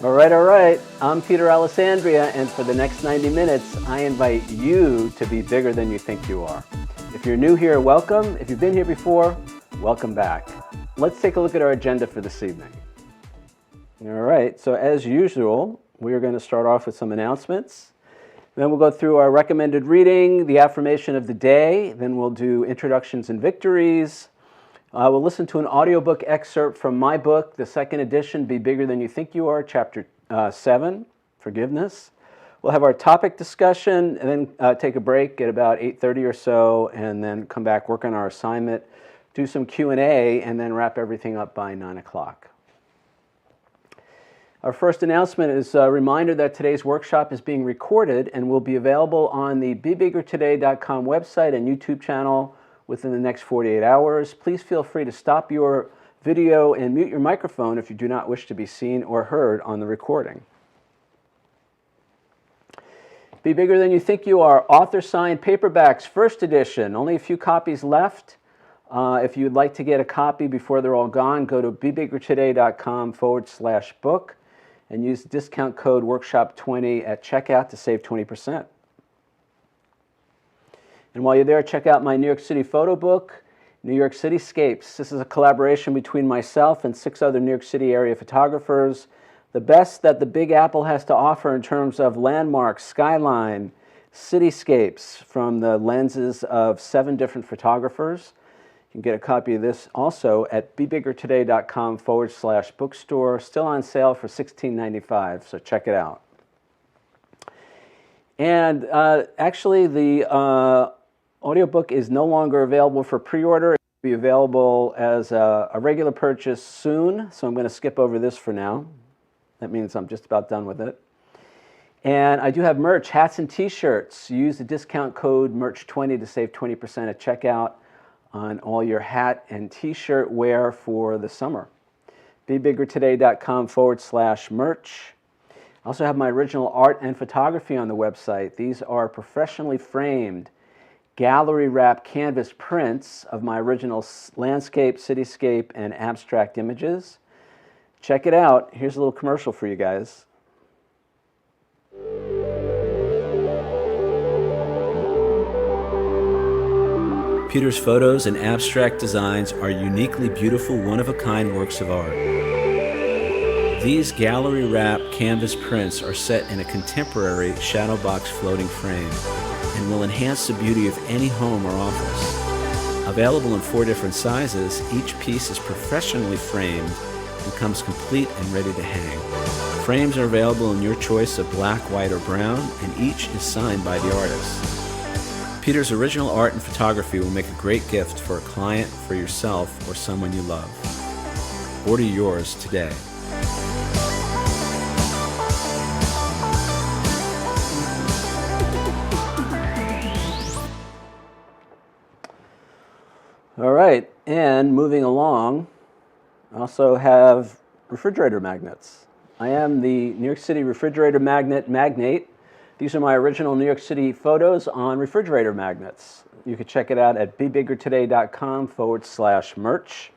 All right. I'm Peter Alessandria, and for the next 90 minutes, I invite you to be bigger than you think you are. If you're new here, welcome. If you've been here before, welcome back. Let's take a look at our agenda for this evening. All right, so as usual, we are going to start off with some announcements. Then we'll go through our recommended reading, the affirmation of the day. Then we'll do introductions and victories. We'll listen to an audiobook excerpt from my book, the second edition, Be Bigger Than You Think You Are, Chapter 7, Forgiveness. We'll have our topic discussion and then take a break at about 8:30 or so, and then come back, work on our assignment, do some Q&A, and then wrap everything up by 9 o'clock. Our first announcement is a reminder that today's workshop is being recorded and will be available on the BeBiggerToday.com website and YouTube channel within the next 48 hours. Please feel free to stop your video and mute your microphone if you do not wish to be seen or heard on the recording. Be Bigger Than You Think You Are, author-signed paperbacks, first edition. Only a few copies left. If you'd like to get a copy before they're all gone, go to BeBiggerToday.com/book and use the discount code WORKSHOP20 at checkout to save 20%. And while you're there, check out my New York City photo book, New York Cityscapes. This is a collaboration between myself and 6 other New York City area photographers. The best that the Big Apple has to offer in terms of landmarks, skyline, cityscapes from the lenses of 7 different photographers. You can get a copy of this also at BeBiggerToday.com/bookstore. Still on sale for $16.95, so check it out. And actually, the audiobook is no longer available for pre-order. It will be available as a regular purchase soon, so I'm going to skip over this for now. That means I'm just about done with it. And I do have merch, hats and t-shirts. Use the discount code MERCH20 to save 20% at checkout on all your hat and t-shirt wear for the summer. BeBiggerToday.com/merch. I also have my original art and photography on the website. These are professionally framed gallery wrap canvas prints of my original landscape, cityscape, and abstract images. Check it out. Here's a little commercial for you guys. Peter's photos and abstract designs are uniquely beautiful, one-of-a-kind works of art. These gallery wrap canvas prints are set in a contemporary shadow box floating frame and will enhance the beauty of any home or office. Available in 4 different sizes, each piece is professionally framed and comes complete and ready to hang. Frames are available in your choice of black, white, or brown, and each is signed by the artist. Peter's original art and photography will make a great gift for a client, for yourself, or someone you love. Order yours today. All right, and moving along, I also have refrigerator magnets. I am the New York City refrigerator magnate. These are my original New York City photos on refrigerator magnets. You can check it out at BeBiggerToday.com/merch.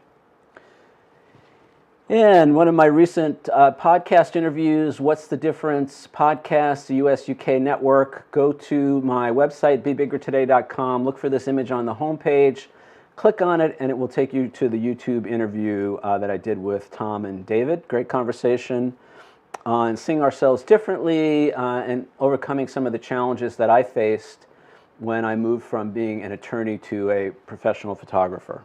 And one of my recent podcast interviews, What's the Difference? Podcast, the US-UK network. Go to my website, BeBiggerToday.com. Look for this image on the homepage. Click on it, and it will take you to the YouTube interview that I did with Tom and David. Great conversation on seeing ourselves differently and overcoming some of the challenges that I faced when I moved from being an attorney to a professional photographer.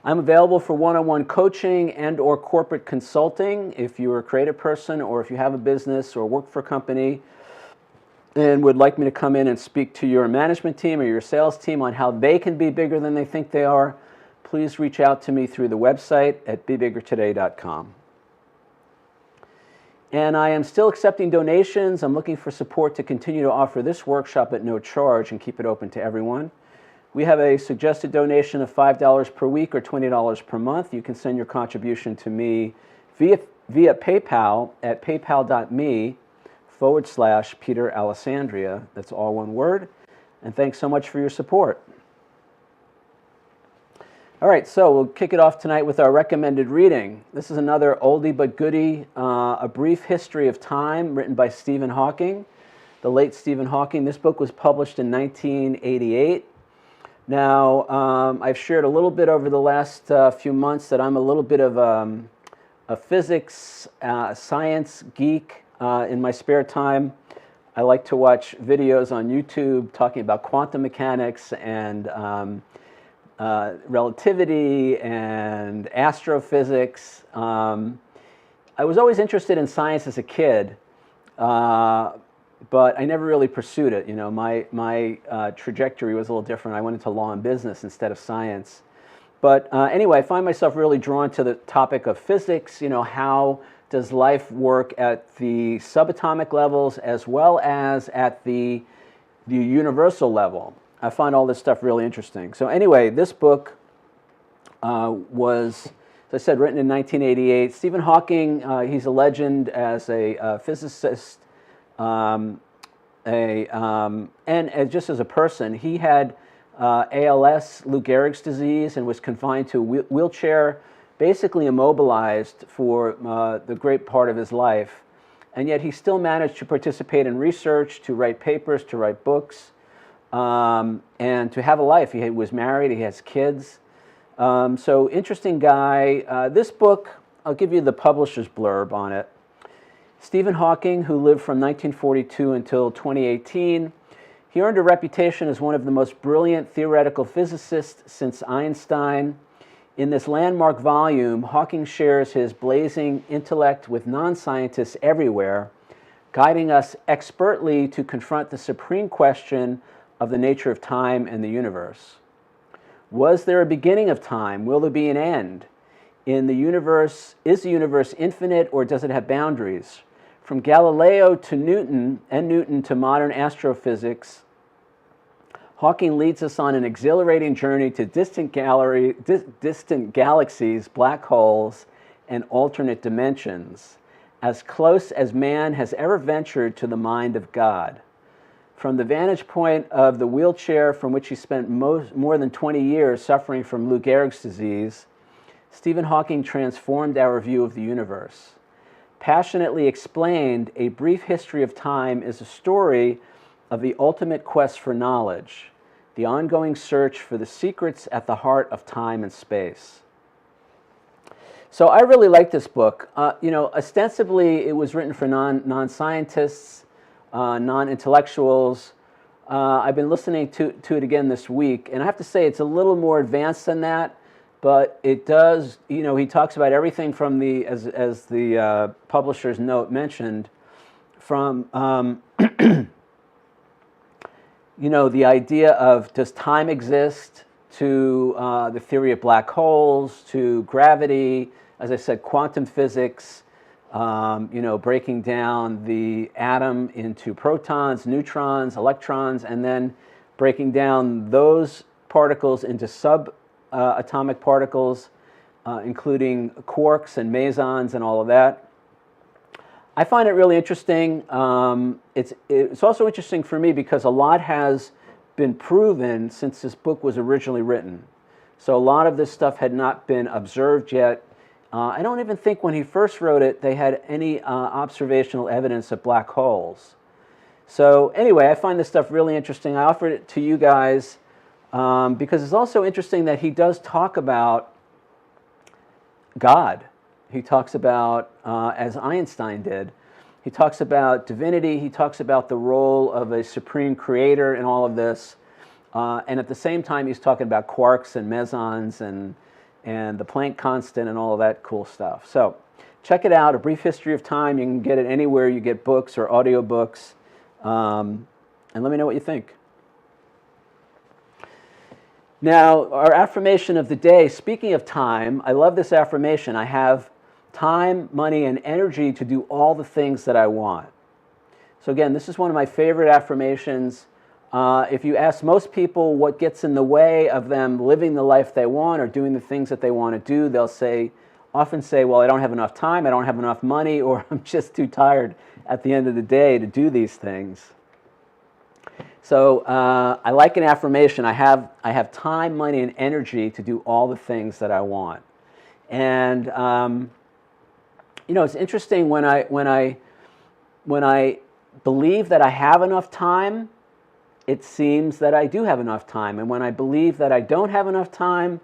I'm available for one-on-one coaching and or corporate consulting if you're a creative person or if you have a business or work for a company and would like me to come in and speak to your management team or your sales team on how they can be bigger than they think they are, please reach out to me through the website at BeBiggerToday.com. And I am still accepting donations. I'm looking for support to continue to offer this workshop at no charge and keep it open to everyone. We have a suggested donation of $5 per week or $20 per month. You can send your contribution to me via PayPal at paypal.me/Peter Alessandria. That's all one word. And thanks so much for your support. All right, so we'll kick it off tonight with our recommended reading. This is another oldie but goodie, A Brief History of Time, written by Stephen Hawking, the late Stephen Hawking. This book was published in 1988. Now, I've shared a little bit over the last few months that I'm a little bit of a physics, science geek in my spare time. I like to watch videos on YouTube talking about quantum mechanics and relativity and astrophysics. I was always interested in science as a kid, but I never really pursued it. You know, my trajectory was a little different. I went into law and business instead of science. But anyway, I find myself really drawn to the topic of physics. You know, how does life work at the subatomic levels as well as at the universal level? I find all this stuff really interesting. So anyway, this book was, as I said, written in 1988. Stephen Hawking, he's a legend as a physicist, and just as a person. He had ALS, Lou Gehrig's disease, and was confined to a wheelchair, basically immobilized for the great part of his life. And yet he still managed to participate in research, to write papers, to write books, and to have a life. He was married, he has kids. So interesting guy. This book, I'll give you the publisher's blurb on it. Stephen Hawking, who lived from 1942 until 2018, he earned a reputation as one of the most brilliant theoretical physicists since Einstein. In this landmark volume, Hawking shares his blazing intellect with non-scientists everywhere, guiding us expertly to confront the supreme question of the nature of time and the universe. Was there a beginning of time? Will there be an end? In the universe, is the universe infinite or does it have boundaries? From Galileo to Newton, and Newton to modern astrophysics, Hawking leads us on an exhilarating journey to distant galaxies, black holes, and alternate dimensions, as close as man has ever ventured to the mind of God. From the vantage point of the wheelchair from which he spent more than 20 years suffering from Lou Gehrig's disease, Stephen Hawking transformed our view of the universe. Passionately explained, A Brief History of Time is a story of the ultimate quest for knowledge, the ongoing search for the secrets at the heart of time and space. So I really like this book. You know, ostensibly it was written for non-scientists, non-intellectuals. I've been listening to it again this week, and I have to say it's a little more advanced than that, but it does, you know, he talks about everything from the, as the publisher's note mentioned, from, you know, the idea of does time exist, to the theory of black holes, to gravity, as I said, quantum physics, you know, breaking down the atom into protons, neutrons, electrons, and then breaking down those particles into subatomic particles, including quarks and mesons and all of that. I find it really interesting. It's also interesting for me because a lot has been proven since this book was originally written. So a lot of this stuff had not been observed yet. I don't even think when he first wrote it they had any observational evidence of black holes. So anyway, I find this stuff really interesting. I offered it to you guys because it's also interesting that he does talk about God. He talks about, as Einstein did, he talks about divinity, he talks about the role of a supreme creator in all of this, and at the same time he's talking about quarks and mesons and the Planck constant and all of that cool stuff. So check it out, A Brief History of Time. You can get it anywhere you get books or audiobooks, and let me know what you think. Now, our affirmation of the day, speaking of time, I love this affirmation. I have time, money, and energy to do all the things that I want. So again, this is one of my favorite affirmations. If you ask most people what gets in the way of them living the life they want or doing the things that they want to do, they'll often say, well, I don't have enough time, I don't have enough money, or I'm just too tired at the end of the day to do these things. So I like an affirmation. I have time, money, and energy to do all the things that I want. And it's interesting when I believe that I have enough time, it seems that I do have enough time. And when I believe that I don't have enough time,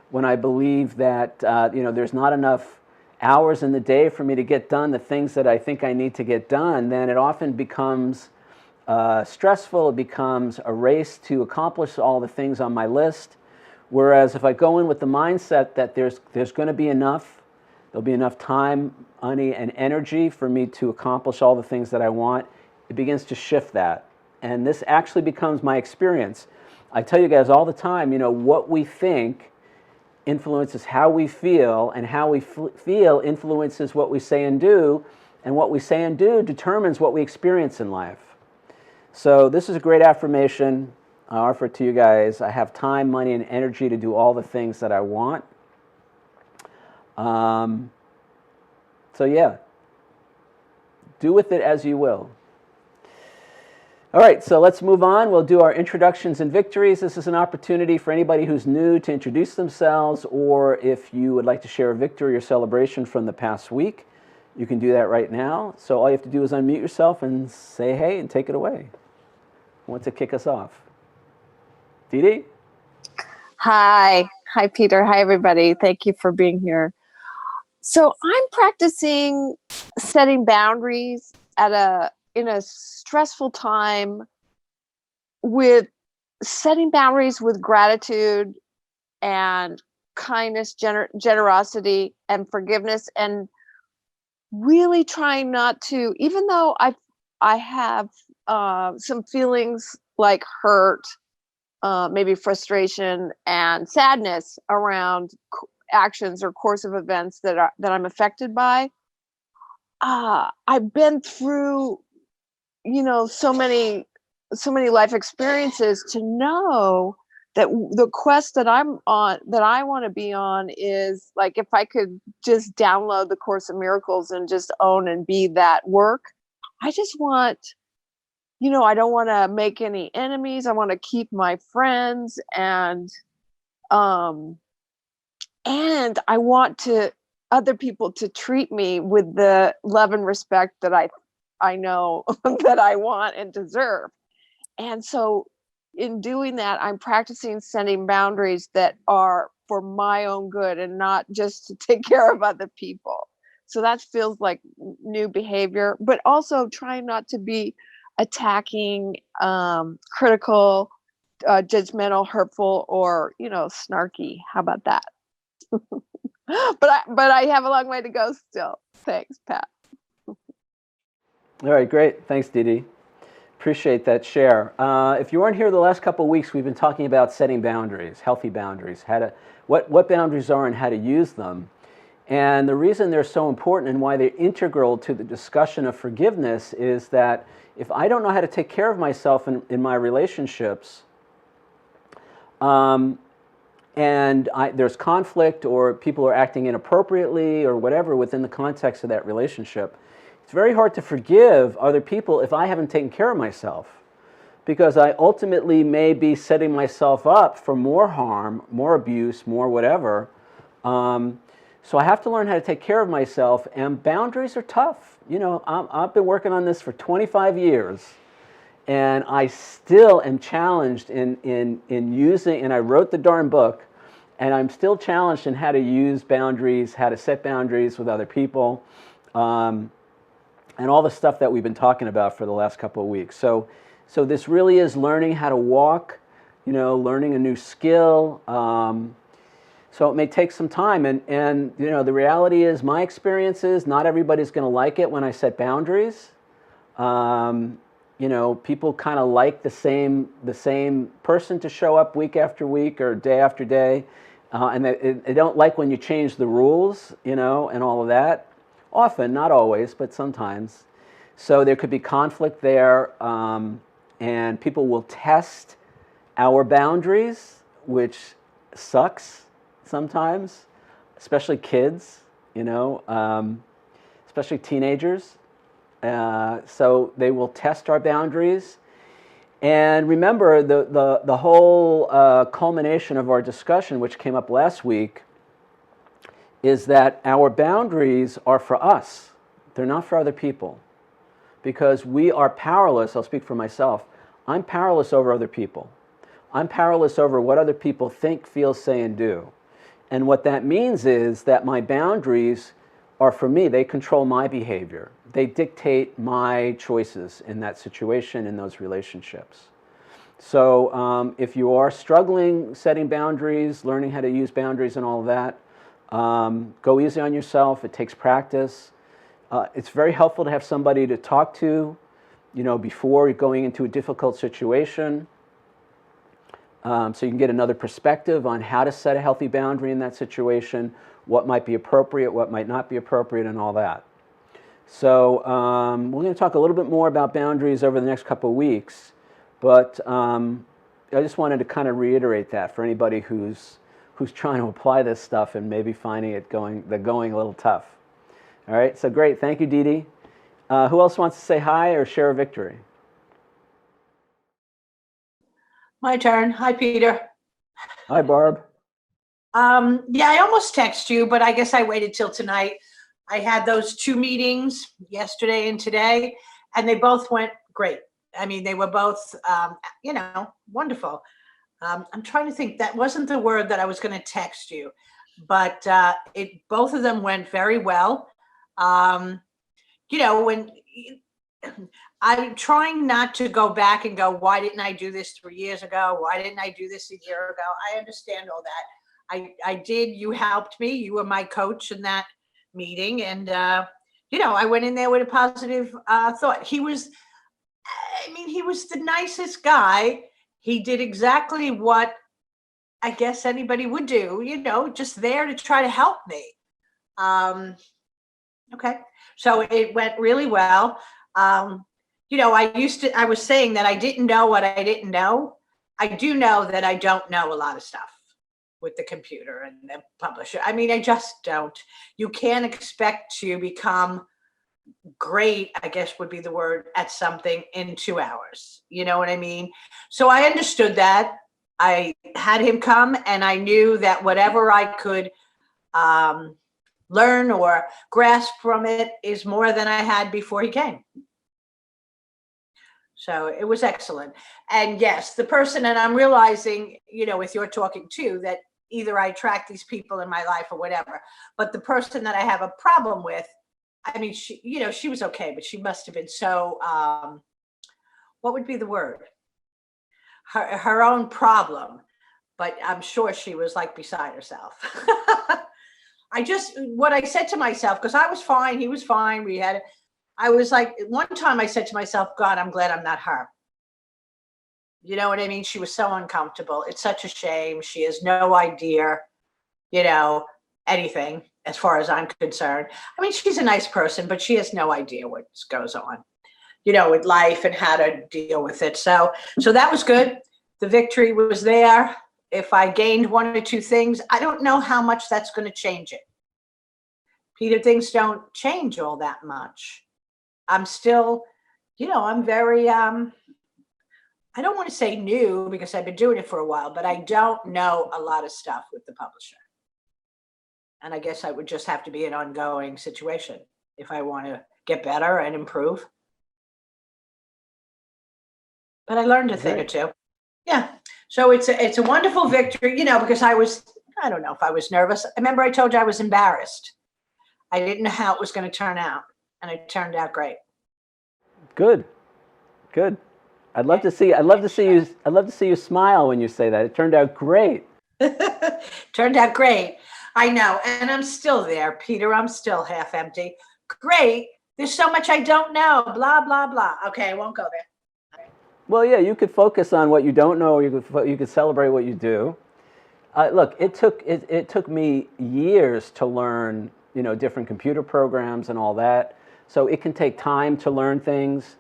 when I believe that there's not enough hours in the day for me to get done the things that I think I need to get done, then it often becomes stressful. It becomes a race to accomplish all the things on my list. Whereas if I go in with the mindset that there's going to be enough, there'll be enough time, money, and energy for me to accomplish all the things that I want, it begins to shift that. And this actually becomes my experience. I tell you guys all the time, what we think influences how we feel, and how we feel influences what we say and do, and what we say and do determines what we experience in life. So this is a great affirmation. I offer it to you guys. I have time, money, and energy to do all the things that I want. So yeah, do with it as you will. All right, so let's move on. We'll do our introductions and victories. This is an opportunity for anybody who's new to introduce themselves, or if you would like to share a victory or celebration from the past week, you can do that right now. So all you have to do is unmute yourself and say hey and take it away. Who wants to kick us off? Dee Dee? Hi. Hi, Peter. Hi, everybody. Thank you for being here. So I'm practicing setting boundaries in a stressful time, with setting boundaries with gratitude and kindness, generosity, and forgiveness, and really trying not to, even though I have some feelings like hurt, maybe frustration and sadness around actions or course of events that I'm affected by. I've been through, so many life experiences to know that the quest that I'm on, that I want to be on, is like, if I could just download the Course of Miracles and just own and be that work. I just want, I don't want to make any enemies. I want to keep my friends, and I want other people to treat me with the love and respect that I know that I want and deserve. And so in doing that, I'm practicing setting boundaries that are for my own good and not just to take care of other people. So that feels like new behavior, but also trying not to be attacking, critical, judgmental, hurtful, or, snarky. How about that? But I have a long way to go still. Thanks, Pat. All right, great. Thanks, Dee Dee. Appreciate that share. If you weren't here the last couple of weeks, we've been talking about setting boundaries, healthy boundaries, what boundaries are and how to use them. And the reason they're so important and why they're integral to the discussion of forgiveness is that if I don't know how to take care of myself in my relationships, and there's conflict, or people are acting inappropriately or whatever within the context of that relationship, it's very hard to forgive other people if I haven't taken care of myself, because I ultimately may be setting myself up for more harm, more abuse, more whatever. So I have to learn how to take care of myself, and boundaries are tough. I've been working on this for 25 years, and I still am challenged in using, and I wrote the darn book, and I'm still challenged in how to use boundaries, how to set boundaries with other people, and all the stuff that we've been talking about for the last couple of weeks. So this really is learning how to walk, learning a new skill. So it may take some time, and the reality is, my experience is not everybody's going to like it when I set boundaries. People kind of like the same person to show up week after week or day after day, and they don't like when you change the rules, and all of that. Often, not always, but sometimes. So there could be conflict there, and people will test our boundaries, which sucks sometimes, especially kids, especially teenagers. So they will test our boundaries, And remember, the whole culmination of our discussion, which came up last week, is that our boundaries are for us. They're not for other people. Because we are powerless, I'll speak for myself, I'm powerless over other people. I'm powerless over what other people think, feel, say, and do. And what that means is that my boundaries are for me. They control my behavior. They dictate my choices in that situation, in those relationships. So if you are struggling setting boundaries, learning how to use boundaries and all of that, go easy on yourself. It takes practice. It's very helpful to have somebody to talk to, before going into a difficult situation. So you can get another perspective on how to set a healthy boundary in that situation, what might be appropriate, what might not be appropriate, and all that. So we're going to talk a little bit more about boundaries over the next couple of weeks, but I just wanted to kind of reiterate that for anybody who's trying to apply this stuff and maybe finding it going a little tough. All right, so great. Thank you, Dee Dee. Who else wants to say hi or share a victory? My turn. Hi, Peter. Hi, Barb. Yeah, I almost texted you, but I guess I waited till tonight. I had those 2 meetings yesterday and today, and they both went great. I mean, they were both, wonderful. I'm trying to think. That wasn't the word that I was going to text you, but both of them went very well. When I'm trying not to go back and go, why didn't I do this 3 years ago? Why didn't I do this a year ago? I understand all that. I did. You helped me. You were my coach in that meeting. And, I went in there with a positive thought. He was the nicest guy. He did exactly what I guess anybody would do, just there to try to help me. Okay. So it went really well. I was saying that I didn't know what I didn't know. I do know that I don't know a lot of stuff with the computer and the publisher. I mean, I just don't. You can't expect to become great, I guess would be the word, at something in 2 hours. You know what I mean? So I understood that. I had him come, and I knew that whatever I could learn or grasp from it is more than I had before he came. So it was excellent. And yes, the person, and I'm realizing, with your talking too, that either I attract these people in my life or whatever, but the person that I have a problem with, I mean, she was okay, but she must have been so, what would be the word? Her own problem, but I'm sure she was like beside herself. What I said to myself, because I was fine, he was fine. I was like, one time I said to myself, God, I'm glad I'm not her. You know what I mean? She was so uncomfortable. It's such a shame. She has no idea, anything as far as I'm concerned. I mean, she's a nice person, but she has no idea what goes on, with life and how to deal with it. So that was good. The victory was there. If I gained 1 or 2 things, I don't know how much that's going to change it. Peter, things don't change all that much. I'm still, I'm very, I don't want to say new because I've been doing it for a while, but I don't know a lot of stuff with the publisher. And I guess I would just have to be an ongoing situation if I want to get better and improve. But I learned a thing or two. Yeah. So it's a wonderful victory, because I don't know if I was nervous. I remember I told you I was embarrassed. I didn't know how it was going to turn out, and it turned out great. Good. I'd love to see you smile when you say that. It turned out great. Turned out great. I know. And I'm still there, Peter. I'm still half empty. Great. There's so much I don't know. Blah, blah, blah. Okay, I won't go there. Well, yeah, you could focus on what you don't know. You could celebrate what you do. Look, it took me years to learn, different computer programs and all that. So it can take time to learn things.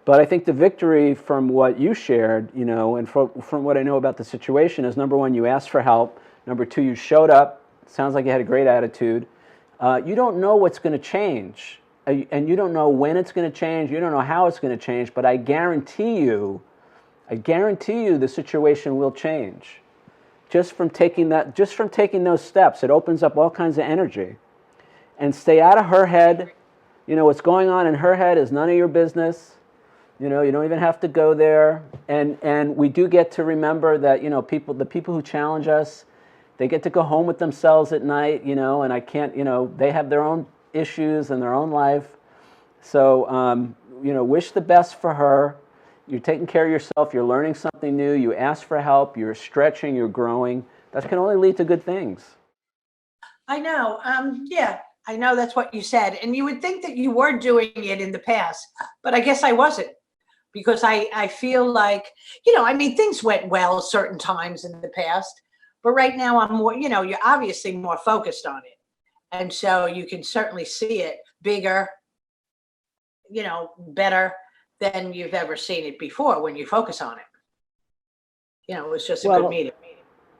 But I think the victory from what you shared, and from what I know about the situation is, number one, you asked for help. Number two, you showed up. Sounds like you had a great attitude. You don't know what's going to change, and you don't know when it's going to change. You don't know how it's going to change. But I guarantee you, I guarantee you the situation will change. Just from taking those steps, it opens up all kinds of energy. And stay out of her head. You know, what's going on in her head is none of your business. You know, you don't even have to go there. And we do get to remember that, you know, the people who challenge us, they get to go home with themselves at night, you know, and I can't, you know, they have their own issues and their own life. So, you know, wish the best for her. You're taking care of yourself. You're learning something new. You ask for help. You're stretching. You're growing. That can only lead to good things. I know. Yeah, I know that's what you said. And you would think that you were doing it in the past, but I guess I wasn't, because I feel like, you know, I mean, things went well certain times in the past, but right now I'm more, you know, you're obviously more focused on it. And so you can certainly see it bigger, you know, better than you've ever seen it before when you focus on it. You know, it was just a good meeting.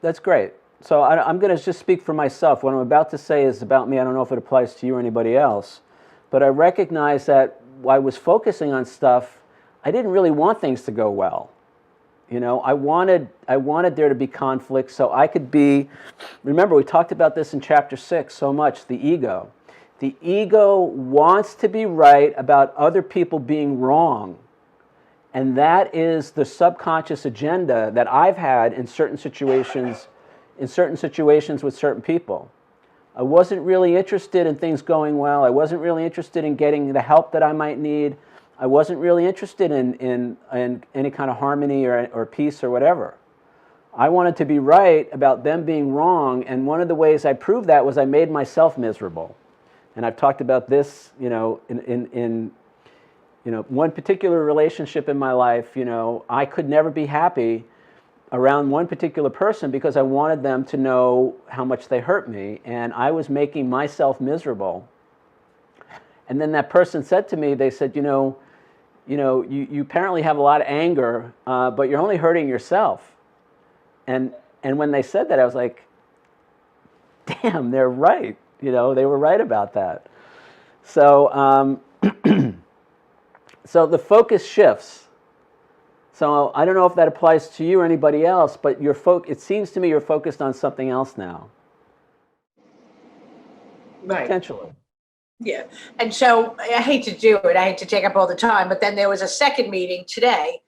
That's great. So I'm going to just speak for myself. What I'm about to say is about me. I don't know if it applies to you or anybody else, but I recognize that while I was focusing on stuff, I didn't really want things to go well. You know, I wanted there to be conflict so I could be, remember we talked about this in chapter 6 so much, the ego. The ego wants to be right about other people being wrong. And that is the subconscious agenda that I've had in certain situations with certain people. I wasn't really interested in things going well. I wasn't really interested in getting the help that I might need. I wasn't really interested in any kind of harmony or peace or whatever. I wanted to be right about them being wrong, and one of the ways I proved that was I made myself miserable. And I've talked about this, you know, in you know, one particular relationship in my life, you know, I could never be happy around one particular person because I wanted them to know how much they hurt me, and I was making myself miserable. And then that person said to me, they said, you apparently have a lot of anger, but you're only hurting yourself. And when they said that, I was like, damn, they're right. You know, they were right about that. So, so the focus shifts. So I don't know if that applies to you or anybody else, but it seems to me you're focused on something else now. Right. Potentially. Yeah. And so I hate to do it. I hate to take up all the time, but then there was a second meeting today,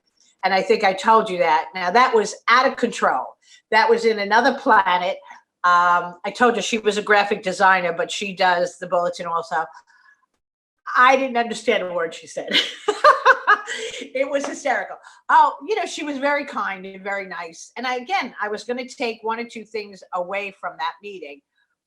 and I think I told you that. Now that was out of control. That was in another planet. I told you she was a graphic designer, but she does the bulletin also. I didn't understand a word she said. It was hysterical. Oh, you know, she was very kind and very nice. And I was going to take one or two things away from that meeting,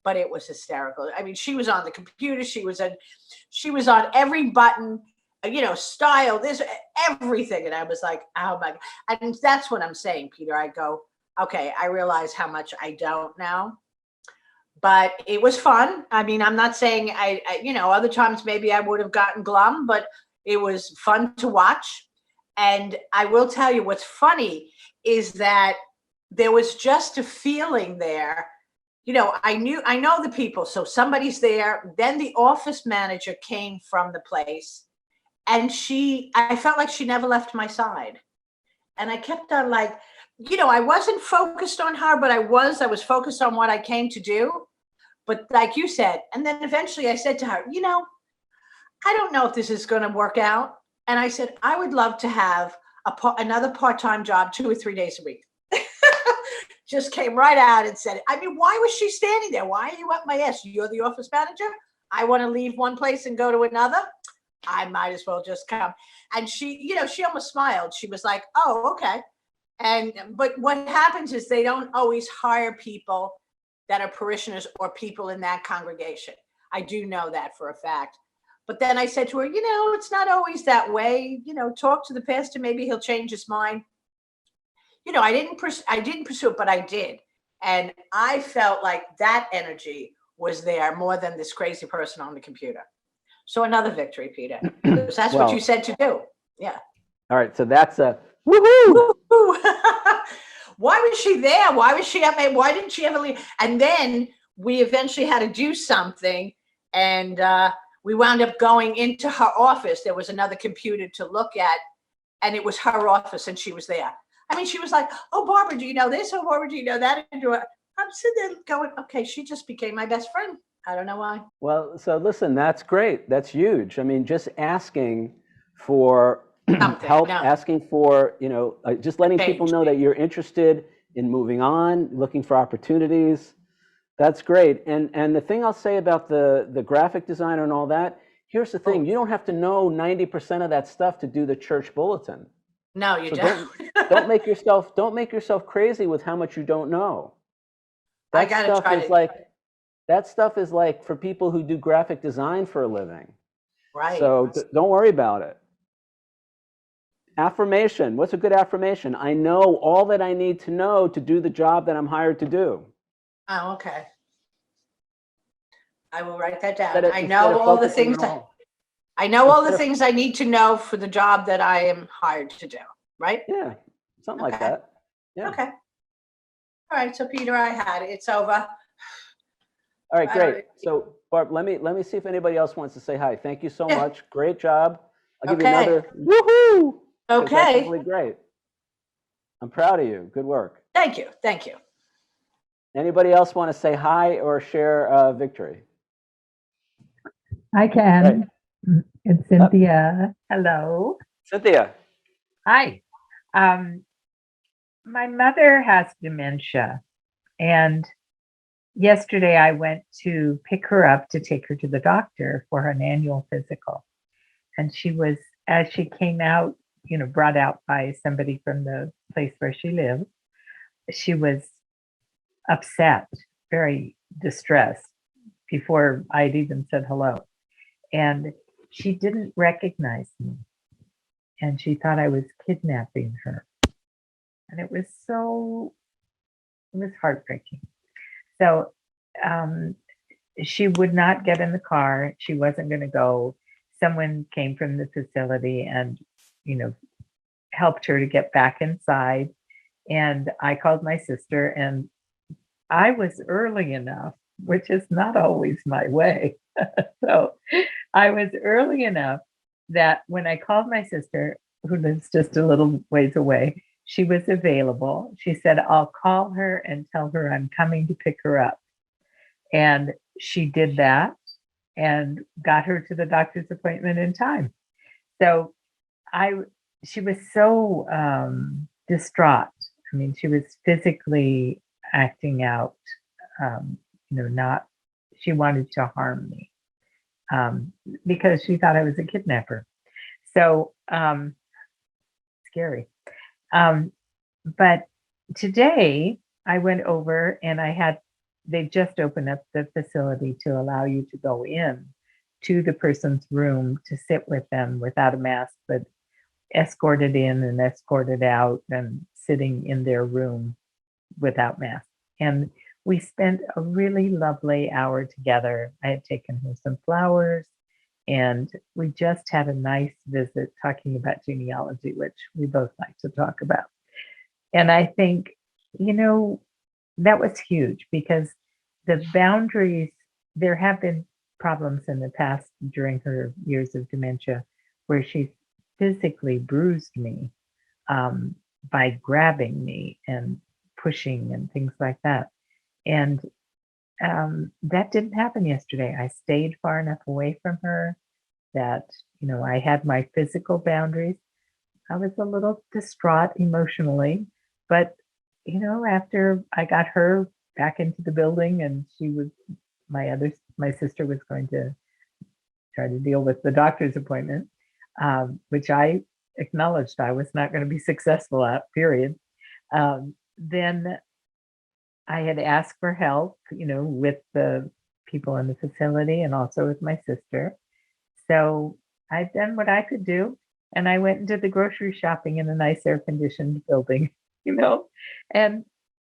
but it was hysterical. I mean, she was on the computer. She was on every button, you know, style, this, everything. And I was like, oh my God. And that's what I'm saying, Peter. I go, okay, I realize how much I don't know. But it was fun. I mean, I'm not saying I other times maybe I would have gotten glum, but it was fun to watch. And I will tell you what's funny is that there was just a feeling there. You know, I know the people. So somebody's there. Then the office manager came from the place, and I felt like she never left my side. And I kept on like, you know, I wasn't focused on her, but I was focused on what I came to do. But like you said, and then eventually I said to her, you know, I don't know if this is going to work out. And I said, I would love to have another part-time job 2 or 3 days a week. Just came right out and said it. I mean, why was she standing there? Why are you up my ass? You're the office manager. I want to leave one place and go to another. I might as well just come. And she, you know, she almost smiled. She was like, oh, okay. But what happens is they don't always hire people that are parishioners or people in that congregation. I do know that for a fact. But then I said to her, you know, it's not always that way. You know, talk to the pastor. Maybe he'll change his mind. You know, I didn't pursue it, but I did. And I felt like that energy was there more than this crazy person on the computer. So another victory, Peter. Because that's what you said to do. Yeah. All right. So that's a woohoo. Why was she there? Why was she up? Why didn't she ever leave? And then we eventually had to do something, and we wound up going into her office. There was another computer to look at, and it was her office and she was there. I mean, she was like, oh, Barbara, do you know this? Oh, Barbara, do you know that? And I'm sitting there going, okay, she just became my best friend. I don't know why. Well, so listen, that's great. That's huge. I mean, just asking for help, asking for, just letting people know that you're interested in moving on, looking for opportunities. That's great. And the thing I'll say about the graphic designer and all that, here's the thing. You don't have to know 90% of that stuff to do the church bulletin. No, you don't. Don't make yourself crazy with how much you don't know. That stuff is like for people who do graphic design for a living. Right. So don't worry about it. Affirmation. What's a good affirmation? I know all that I need to know to do the job that I'm hired to do. Oh, okay. I will write that down. I know all the things. I know all the things I need to know for the job that I am hired to do. Right? Yeah, something like that. Yeah. Okay. All right. So Peter, I had it. It's over. All right, great. So Barb, let me see if anybody else wants to say hi. Thank you so much. Great job. I'll give you another woohoo. Okay. That's really great. I'm proud of you. Good work. Thank you. Thank you. Anybody else want to say hi or share victory? I can. Right. It's Cynthia. Hello. Cynthia. Hi. My mother has dementia, and yesterday I went to pick her up to take her to the doctor for an annual physical. And she was, as she came out, brought out by somebody from the place where she lives, she was upset, very distressed before I'd even said hello. And she didn't recognize me. And she thought I was kidnapping her. And it was heartbreaking. So she would not get in the car. She wasn't going to go. Someone came from the facility and, helped her to get back inside. And I called my sister, and I was early enough, which is not always my way. So I was early enough that when I called my sister, who lives just a little ways away, she was available. She said, I'll call her and tell her I'm coming to pick her up. And she did that and got her to the doctor's appointment in time. So she was so distraught. I mean, she was physically acting out, she wanted to harm me because she thought I was a kidnapper. So scary. But today I went over and they just opened up the facility to allow you to go in to the person's room to sit with them without a mask, but escorted in and escorted out and sitting in their room without mask. And we spent a really lovely hour together. I had taken her some flowers, and we just had a nice visit talking about genealogy, which we both like to talk about. And I think, that was huge because the boundaries, there have been problems in the past during her years of dementia where she physically bruised me by grabbing me and pushing and things like that. And that didn't happen yesterday. I stayed far enough away from her that, I had my physical boundaries. I was a little distraught emotionally, but, after I got her back into the building and my sister was going to try to deal with the doctor's appointment, which I acknowledged I was not going to be successful at, period. Then I had asked for help, with the people in the facility and also with my sister. So I've done what I could do. And I went and did the grocery shopping in a nice air-conditioned building, and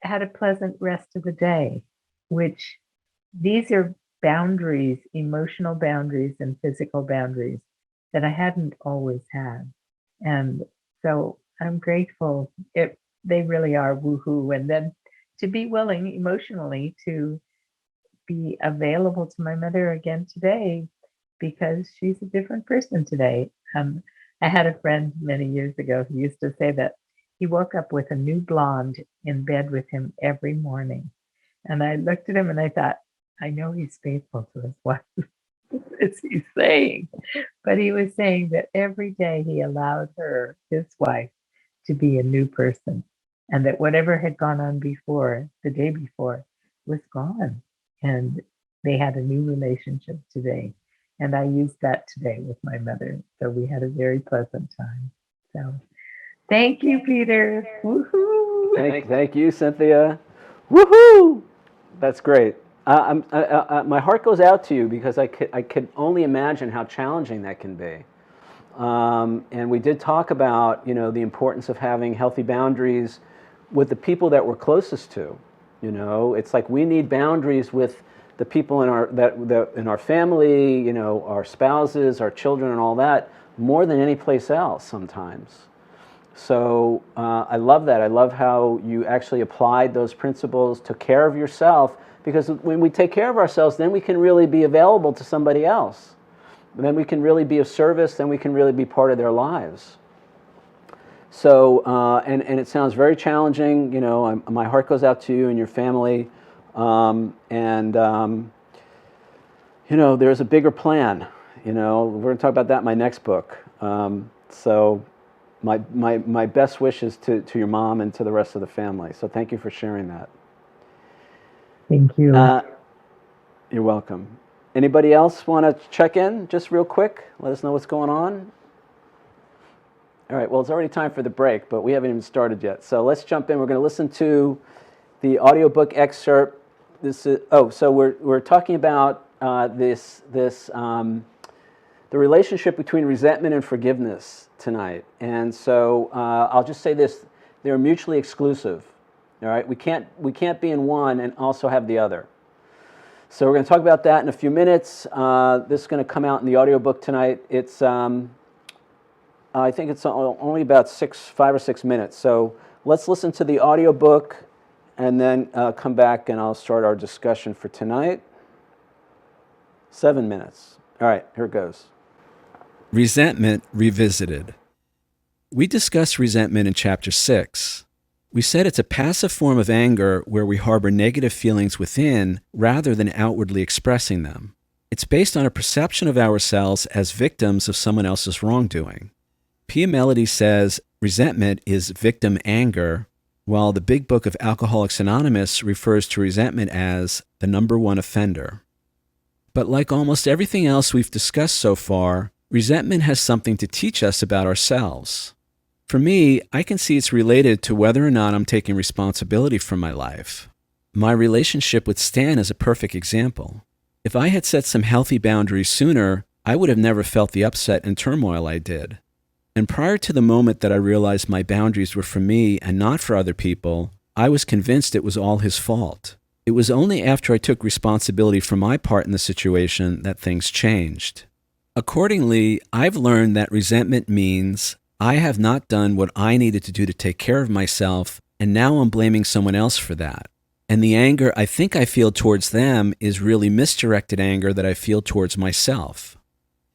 had a pleasant rest of the day, which these are boundaries, emotional boundaries and physical boundaries that I hadn't always had. And so I'm grateful. They really are woohoo. And then to be willing emotionally to be available to my mother again today, because she's a different person today. I had a friend many years ago who used to say that he woke up with a new blonde in bed with him every morning. And I looked at him and I thought, I know he's faithful to his wife. What is he saying? But he was saying that every day he allowed her, his wife, to be a new person, and that whatever had gone on before, the day before, was gone. And they had a new relationship today. And I used that today with my mother. So we had a very pleasant time. So thank you, Peter. Woohoo! Thank you, Cynthia. Woohoo! That's great. My heart goes out to you because I could only imagine how challenging that can be. And we did talk about, the importance of having healthy boundaries with the people that we're closest to. It's like we need boundaries with the people in our family, our spouses, our children, and all that, more than any place else sometimes. So I love that. I love how you actually applied those principles, took care of yourself, because when we take care of ourselves, then we can really be available to somebody else. Then we can really be of service, then we can really be part of their lives. So, and it sounds very challenging. My heart goes out to you and your family. There's a bigger plan. We're going to talk about that in my next book. So my best wishes to your mom and to the rest of the family. So thank you for sharing that. Thank you. You're welcome. Anybody else want to check in just real quick? Let us know what's going on. All right, well, it's already time for the break, but we haven't even started yet. So let's jump in. We're going to listen to the audiobook excerpt. So we're talking about the relationship between resentment and forgiveness tonight. And so I'll just say this: they're mutually exclusive. All right, we can't be in one and also have the other. So we're going to talk about that in a few minutes. This is going to come out in the audiobook tonight. It's I think it's only about 5 or 6 minutes. So let's listen to the audiobook and then come back and I'll start our discussion for tonight. 7 minutes. All right, here it goes. Resentment Revisited. We discussed resentment in Chapter 6. We said it's a passive form of anger where we harbor negative feelings within rather than outwardly expressing them. It's based on a perception of ourselves as victims of someone else's wrongdoing. Pia Melody says resentment is victim anger, while the Big Book of Alcoholics Anonymous refers to resentment as the number one offender. But like almost everything else we've discussed so far, resentment has something to teach us about ourselves. For me, I can see it's related to whether or not I'm taking responsibility for my life. My relationship with Stan is a perfect example. If I had set some healthy boundaries sooner, I would have never felt the upset and turmoil I did. And prior to the moment that I realized my boundaries were for me and not for other people, I was convinced it was all his fault. It was only after I took responsibility for my part in the situation that things changed. Accordingly, I've learned that resentment means I have not done what I needed to do to take care of myself, and now I'm blaming someone else for that. And the anger I think I feel towards them is really misdirected anger that I feel towards myself.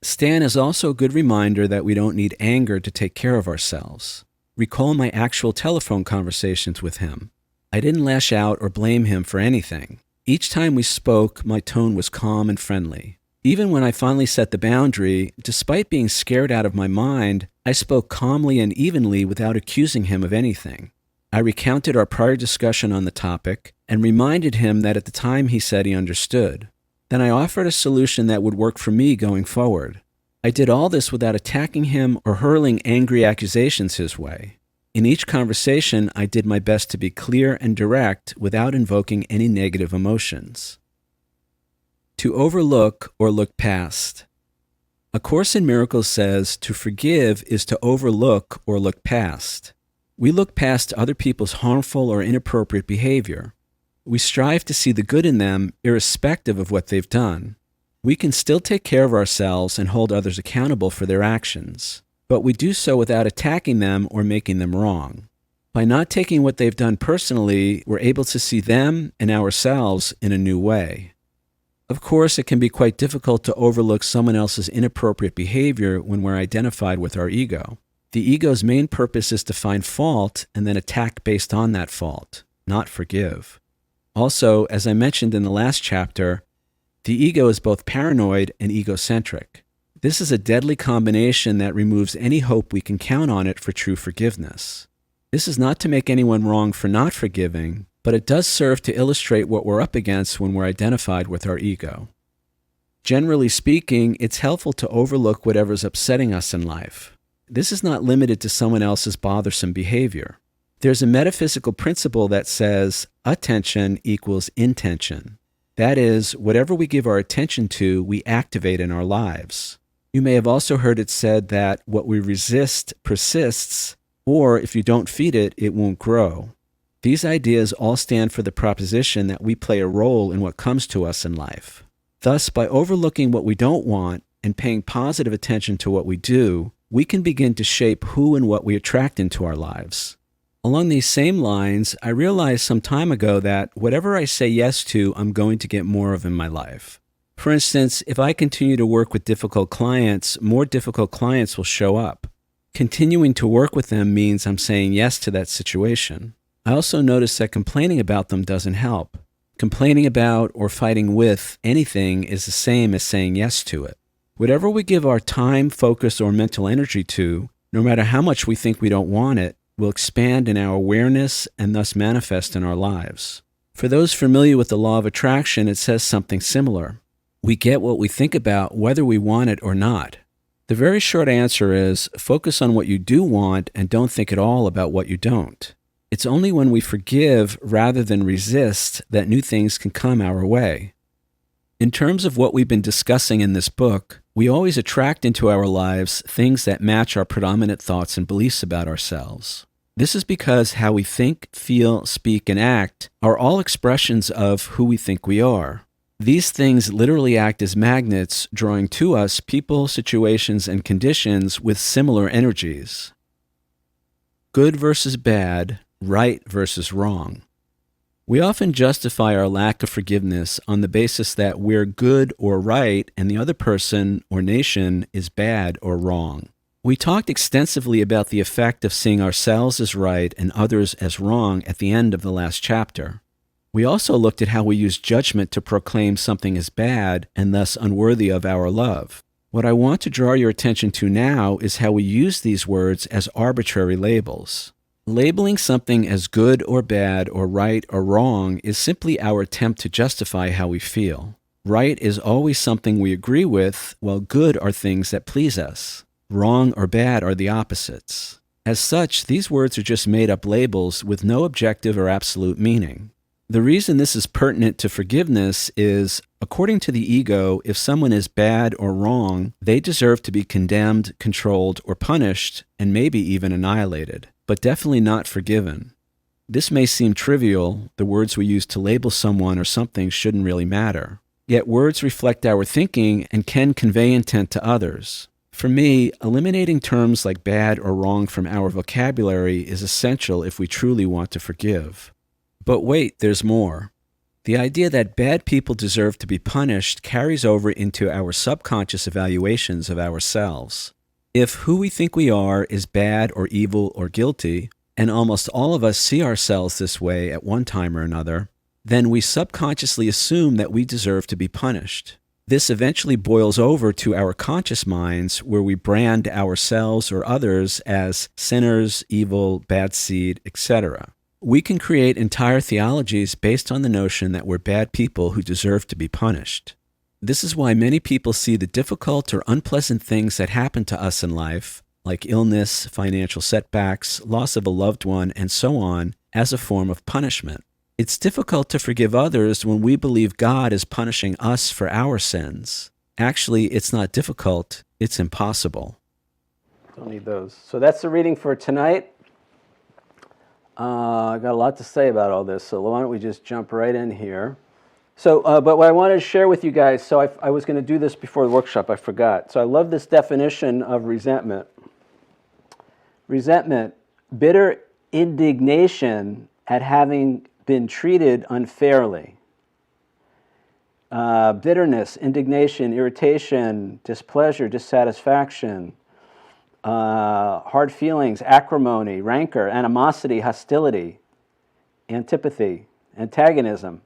Stan is also a good reminder that we don't need anger to take care of ourselves. Recall my actual telephone conversations with him. I didn't lash out or blame him for anything. Each time we spoke, my tone was calm and friendly. Even when I finally set the boundary, despite being scared out of my mind, I spoke calmly and evenly without accusing him of anything. I recounted our prior discussion on the topic and reminded him that at the time he said he understood. Then I offered a solution that would work for me going forward. I did all this without attacking him or hurling angry accusations his way. In each conversation, I did my best to be clear and direct without invoking any negative emotions. To overlook or look past. A Course in Miracles says to forgive is to overlook or look past. We look past other people's harmful or inappropriate behavior. We strive to see the good in them irrespective of what they've done. We can still take care of ourselves and hold others accountable for their actions, but we do so without attacking them or making them wrong. By not taking what they've done personally, we're able to see them and ourselves in a new way. Of course, it can be quite difficult to overlook someone else's inappropriate behavior when we're identified with our ego. The ego's main purpose is to find fault and then attack based on that fault, not forgive. Also, as I mentioned in the last chapter, the ego is both paranoid and egocentric. This is a deadly combination that removes any hope we can count on it for true forgiveness. This is not to make anyone wrong for not forgiving, but it does serve to illustrate what we're up against when we're identified with our ego. Generally speaking, it's helpful to overlook whatever's upsetting us in life. This is not limited to someone else's bothersome behavior. There's a metaphysical principle that says attention equals intention. That is, whatever we give our attention to, we activate in our lives. You may have also heard it said that what we resist persists, or if you don't feed it, it won't grow. These ideas all stand for the proposition that we play a role in what comes to us in life. Thus, by overlooking what we don't want and paying positive attention to what we do, we can begin to shape who and what we attract into our lives. Along these same lines, I realized some time ago that whatever I say yes to, I'm going to get more of in my life. For instance, if I continue to work with difficult clients, more difficult clients will show up. Continuing to work with them means I'm saying yes to that situation. I also notice that complaining about them doesn't help. Complaining about or fighting with anything is the same as saying yes to it. Whatever we give our time, focus, or mental energy to, no matter how much we think we don't want it, will expand in our awareness and thus manifest in our lives. For those familiar with the law of attraction, it says something similar. We get what we think about whether we want it or not. The very short answer is focus on what you do want and don't think at all about what you don't. It's only when we forgive rather than resist that new things can come our way. In terms of what we've been discussing in this book, we always attract into our lives things that match our predominant thoughts and beliefs about ourselves. This is because how we think, feel, speak, and act are all expressions of who we think we are. These things literally act as magnets, drawing to us people, situations, and conditions with similar energies. Good versus bad, right versus wrong. We often justify our lack of forgiveness on the basis that we're good or right and the other person or nation is bad or wrong. We talked extensively about the effect of seeing ourselves as right and others as wrong at the end of the last chapter. We also looked at how we use judgment to proclaim something as bad and thus unworthy of our love. What I want to draw your attention to now is how we use these words as arbitrary labels. Labeling something as good or bad or right or wrong is simply our attempt to justify how we feel. Right is always something we agree with, while good are things that please us. Wrong or bad are the opposites. As such, these words are just made-up labels with no objective or absolute meaning. The reason this is pertinent to forgiveness is, according to the ego, if someone is bad or wrong, they deserve to be condemned, controlled, or punished, and maybe even annihilated, but definitely not forgiven. This may seem trivial. The words we use to label someone or something shouldn't really matter. Yet words reflect our thinking and can convey intent to others. For me, eliminating terms like bad or wrong from our vocabulary is essential if we truly want to forgive. But wait, there's more. The idea that bad people deserve to be punished carries over into our subconscious evaluations of ourselves. If who we think we are is bad or evil or guilty, and almost all of us see ourselves this way at one time or another, then we subconsciously assume that we deserve to be punished. This eventually boils over to our conscious minds, where we brand ourselves or others as sinners, evil, bad seed, etc. We can create entire theologies based on the notion that we're bad people who deserve to be punished. This is why many people see the difficult or unpleasant things that happen to us in life, like illness, financial setbacks, loss of a loved one, and so on, as a form of punishment. It's difficult to forgive others when we believe God is punishing us for our sins. Actually, it's not difficult, it's impossible. Don't need those. So that's the reading for tonight. I've got a lot to say about all this, so why don't we just jump right in here. So, but what I wanted to share with you guys, so I was going to do this before the workshop, I forgot. So I love this definition of resentment. Resentment, bitter indignation at having been treated unfairly. bitterness, indignation, irritation, displeasure, dissatisfaction, hard feelings, acrimony, rancor, animosity, hostility, antipathy, antagonism.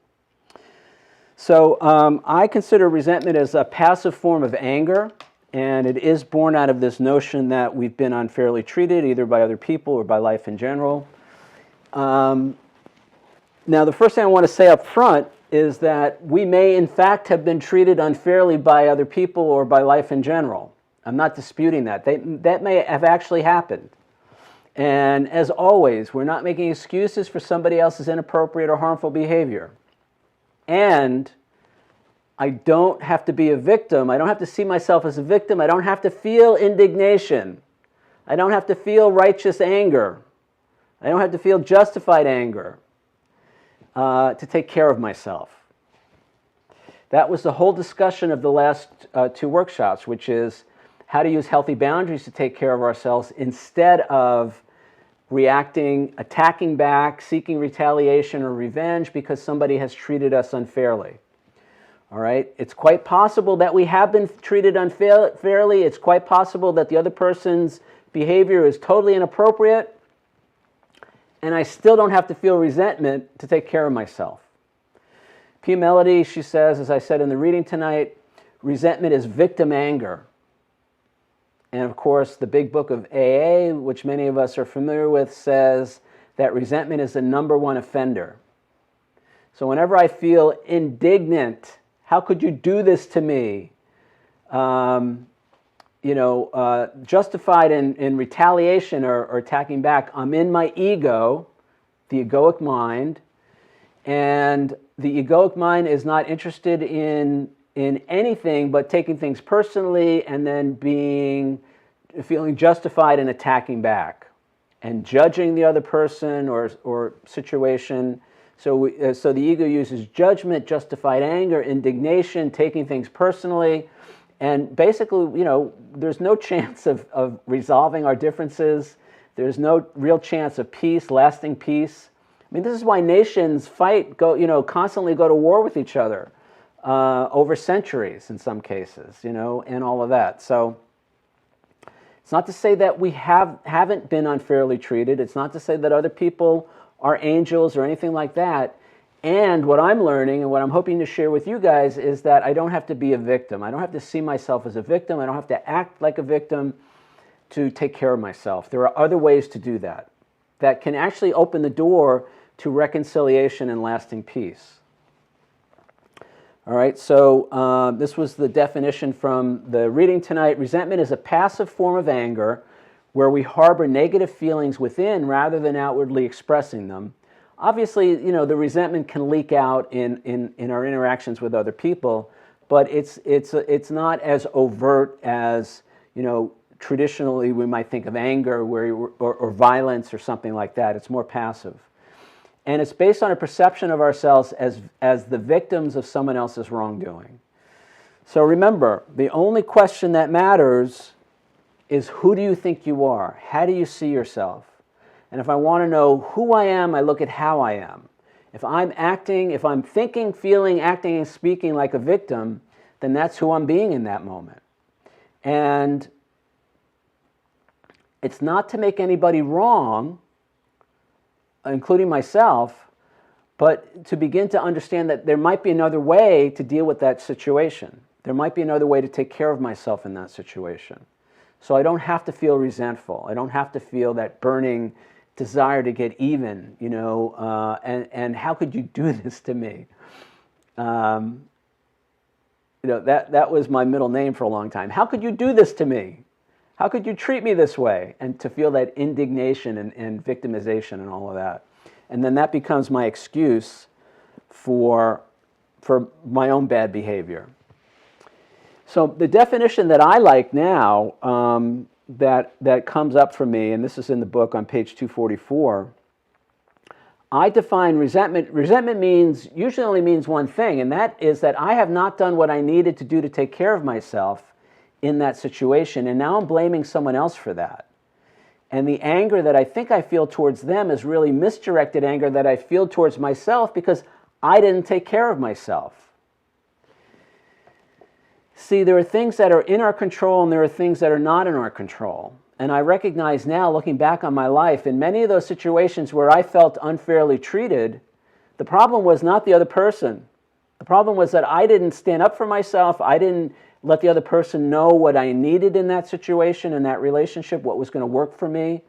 So I consider resentment as a passive form of anger, and it is born out of this notion that we've been unfairly treated, either by other people or by life in general. Now, the first thing I want to say up front is that we may, in fact, have been treated unfairly by other people or by life in general. I'm not disputing that. That may have actually happened. And as always, we're not making excuses for somebody else's inappropriate or harmful behavior. And I don't have to be a victim. I don't have to see myself as a victim. I don't have to feel indignation. I don't have to feel righteous anger. I don't have to feel justified anger to take care of myself. That was the whole discussion of the last two workshops, which is how to use healthy boundaries to take care of ourselves instead of reacting, attacking back, seeking retaliation or revenge because somebody has treated us unfairly. All right? It's quite possible that we have been treated unfairly. It's quite possible that the other person's behavior is totally inappropriate, and I still don't have to feel resentment to take care of myself. P. Melody, she says, as I said in the reading tonight, resentment is victim anger. And of course, the big book of AA, which many of us are familiar with, says that resentment is the number one offender. So whenever I feel indignant, how could you do this to me? Justified in retaliation or attacking back, I'm in my ego, the egoic mind, and the egoic mind is not interested in anything but taking things personally and then feeling justified in attacking back and judging the other person or situation. So the ego uses judgment, justified anger, indignation, taking things personally, and basically, there's no chance of resolving our differences. There's no real chance of peace, lasting peace. I mean, this is why nations constantly go to war with each other over centuries in some cases, and all of that. So it's not to say that we haven't been unfairly treated. It's not to say that other people are angels or anything like that. And what I'm learning and what I'm hoping to share with you guys is that I don't have to be a victim. I don't have to see myself as a victim. I don't have to act like a victim to take care of myself. There are other ways to do that can actually open the door to reconciliation and lasting peace. All right, so this was the definition from the reading tonight. Resentment is a passive form of anger where we harbor negative feelings within rather than outwardly expressing them. Obviously, the resentment can leak out in our interactions with other people, but it's not as overt as, traditionally we might think of anger or violence or something like that. It's more passive. And it's based on a perception of ourselves as the victims of someone else's wrongdoing. So remember, the only question that matters is, who do you think you are? How do you see yourself? And if I want to know who I am, I look at how I am. If I'm thinking, feeling, acting, and speaking like a victim, then that's who I'm being in that moment. And it's not to make anybody wrong, including myself, but to begin to understand that there might be another way to deal with that situation. There might be another way to take care of myself in that situation. So I don't have to feel resentful. I don't have to feel that burning desire to get even, and how could you do this to me? That was my middle name for a long time. How could you do this to me? How could you treat me this way? And to feel that indignation and victimization and all of that. And then that becomes my excuse for my own bad behavior. So the definition that I like now, that comes up for me, and this is in the book on page 244, I define resentment. Resentment usually only means one thing, and that is that I have not done what I needed to do to take care of myself in that situation, and now I'm blaming someone else for that. And the anger that I think I feel towards them is really misdirected anger that I feel towards myself because I didn't take care of myself. See, there are things that are in our control and there are things that are not in our control. And I recognize now, looking back on my life, in many of those situations where I felt unfairly treated, the problem was not the other person. The problem was that I didn't stand up for myself. I didn't let the other person know what I needed in that situation, in that relationship, what was going to work for me.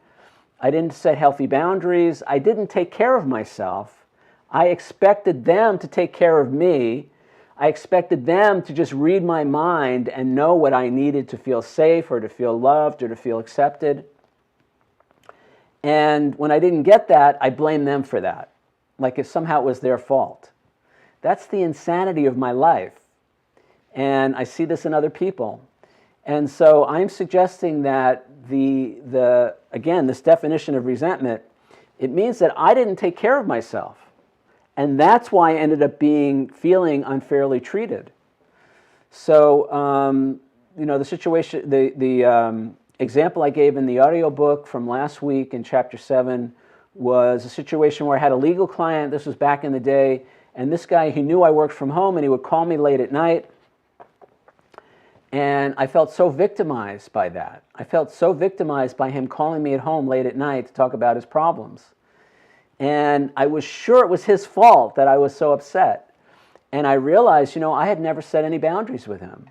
I didn't set healthy boundaries. I didn't take care of myself. I expected them to take care of me. I expected them to just read my mind and know what I needed to feel safe or to feel loved or to feel accepted. And when I didn't get that, I blamed them for that, like if somehow it was their fault. That's the insanity of my life. And I see this in other people. And so I'm suggesting that again, this definition of resentment, it means that I didn't take care of myself. And that's why I ended up feeling unfairly treated. So, the situation, the example I gave in the audiobook from last week in chapter 7 was a situation where I had a legal client. This was back in the day. And this guy, he knew I worked from home and he would call me late at night. And I felt so victimized by that. I felt so victimized by him calling me at home late at night to talk about his problems. And I was sure it was his fault that I was so upset. And I realized, I had never set any boundaries with him.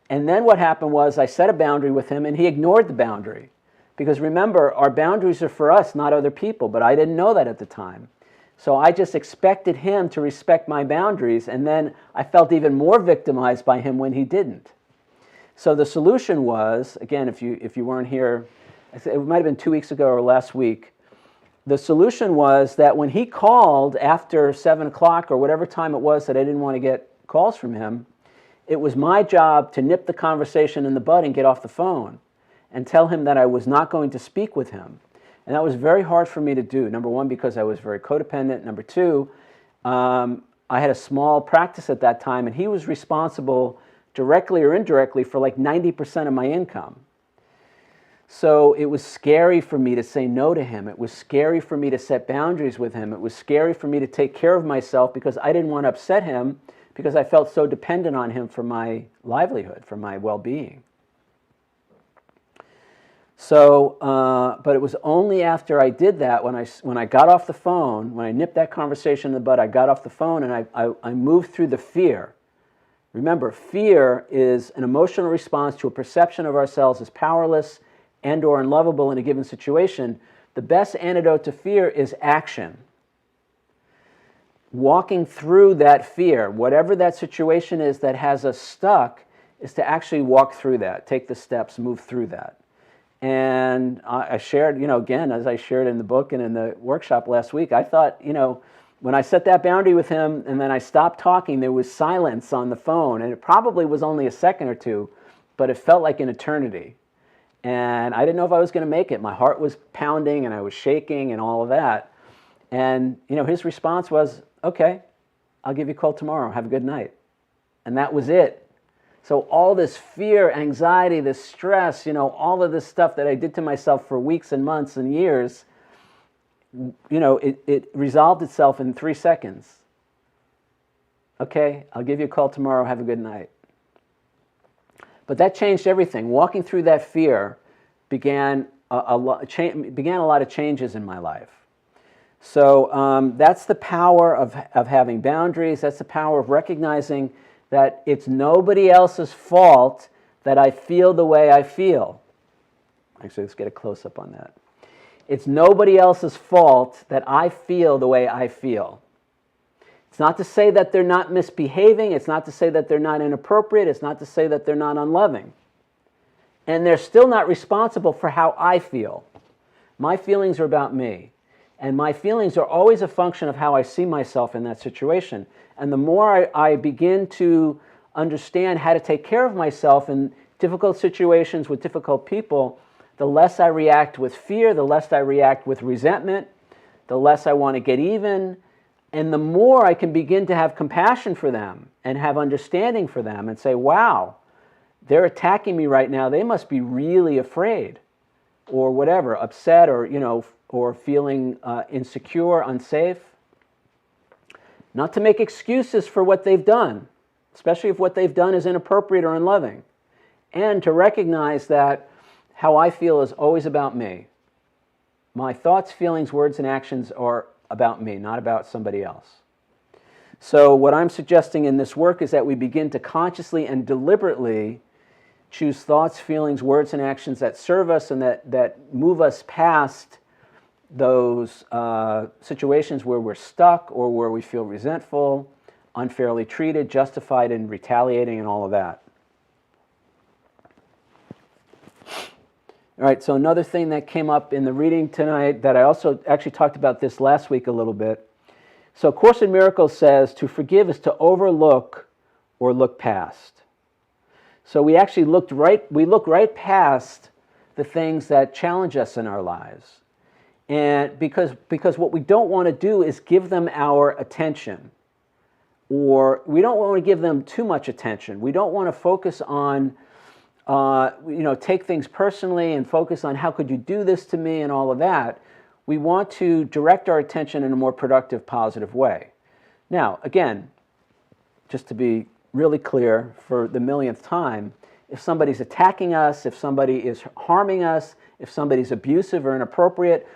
And then what happened was I set a boundary with him and he ignored the boundary. Because remember, our boundaries are for us, not other people. But I didn't know that at the time. So I just expected him to respect my boundaries. And then I felt even more victimized by him when he didn't. So the solution was, again, if you weren't here, it might have been 2 weeks ago or last week, the solution was that when he called after 7 o'clock or whatever time it was that I didn't want to get calls from him, it was my job to nip the conversation in the bud and get off the phone and tell him that I was not going to speak with him. And that was very hard for me to do. Number one, because I was very codependent. Number two, I had a small practice at that time and he was responsible directly or indirectly for like 90% of my income. So it was scary for me to say no to him. It was scary for me to set boundaries with him. It was scary for me to take care of myself because I didn't want to upset him because I felt so dependent on him for my livelihood, for my well-being. So, but it was only after I did that, when I got off the phone, when I nipped that conversation in the bud, I got off the phone and I moved through the fear. Remember, fear is an emotional response to a perception of ourselves as powerless and or unlovable in a given situation. The best antidote to fear is action. Walking through that fear, whatever that situation is that has us stuck, is to actually walk through that, take the steps, move through that. And I shared, again, as I shared in the book and in the workshop last week, I thought, when I set that boundary with him and then I stopped talking, there was silence on the phone. And it probably was only a second or two, but it felt like an eternity. And I didn't know if I was going to make it. My heart was pounding and I was shaking and all of that. And, his response was, okay, I'll give you a call tomorrow. Have a good night. And that was it. So all this fear, anxiety, this stress, all of this stuff that I did to myself for weeks and months and years, it resolved itself in 3 seconds. Okay, I'll give you a call tomorrow. Have a good night. But that changed everything. Walking through that fear began a lot of changes in my life. So that's the power of having boundaries. That's the power of recognizing that it's nobody else's fault that I feel the way I feel. Actually, let's get a close-up on that. It's nobody else's fault that I feel the way I feel. It's not to say that they're not misbehaving. It's not to say that they're not inappropriate. It's not to say that they're not unloving. And they're still not responsible for how I feel. My feelings are about me. And my feelings are always a function of how I see myself in that situation. And the more I begin to understand how to take care of myself in difficult situations with difficult people, the less I react with fear, the less I react with resentment, the less I want to get even, and the more I can begin to have compassion for them and have understanding for them and say, wow, they're attacking me right now. They must be really afraid or whatever, upset or feeling insecure, unsafe. Not to make excuses for what they've done, especially if what they've done is inappropriate or unloving. And to recognize that how I feel is always about me. My thoughts, feelings, words, and actions are about me, not about somebody else. So what I'm suggesting in this work is that we begin to consciously and deliberately choose thoughts, feelings, words, and actions that serve us and that move us past those situations where we're stuck or where we feel resentful, unfairly treated, justified in retaliating, and all of that. All right, so another thing that came up in the reading tonight that I also actually talked about this last week a little bit. So Course in Miracles says to forgive is to overlook or look past. So we actually look right past the things that challenge us in our lives. And because what we don't want to do is give them our attention. Or we don't want to give them too much attention. We don't want to focus on take things personally and focus on how could you do this to me and all of that. We want to direct our attention in a more productive, positive way. Now, again, just to be really clear for the millionth time, if somebody's attacking us, if somebody is harming us, if somebody's abusive or inappropriate,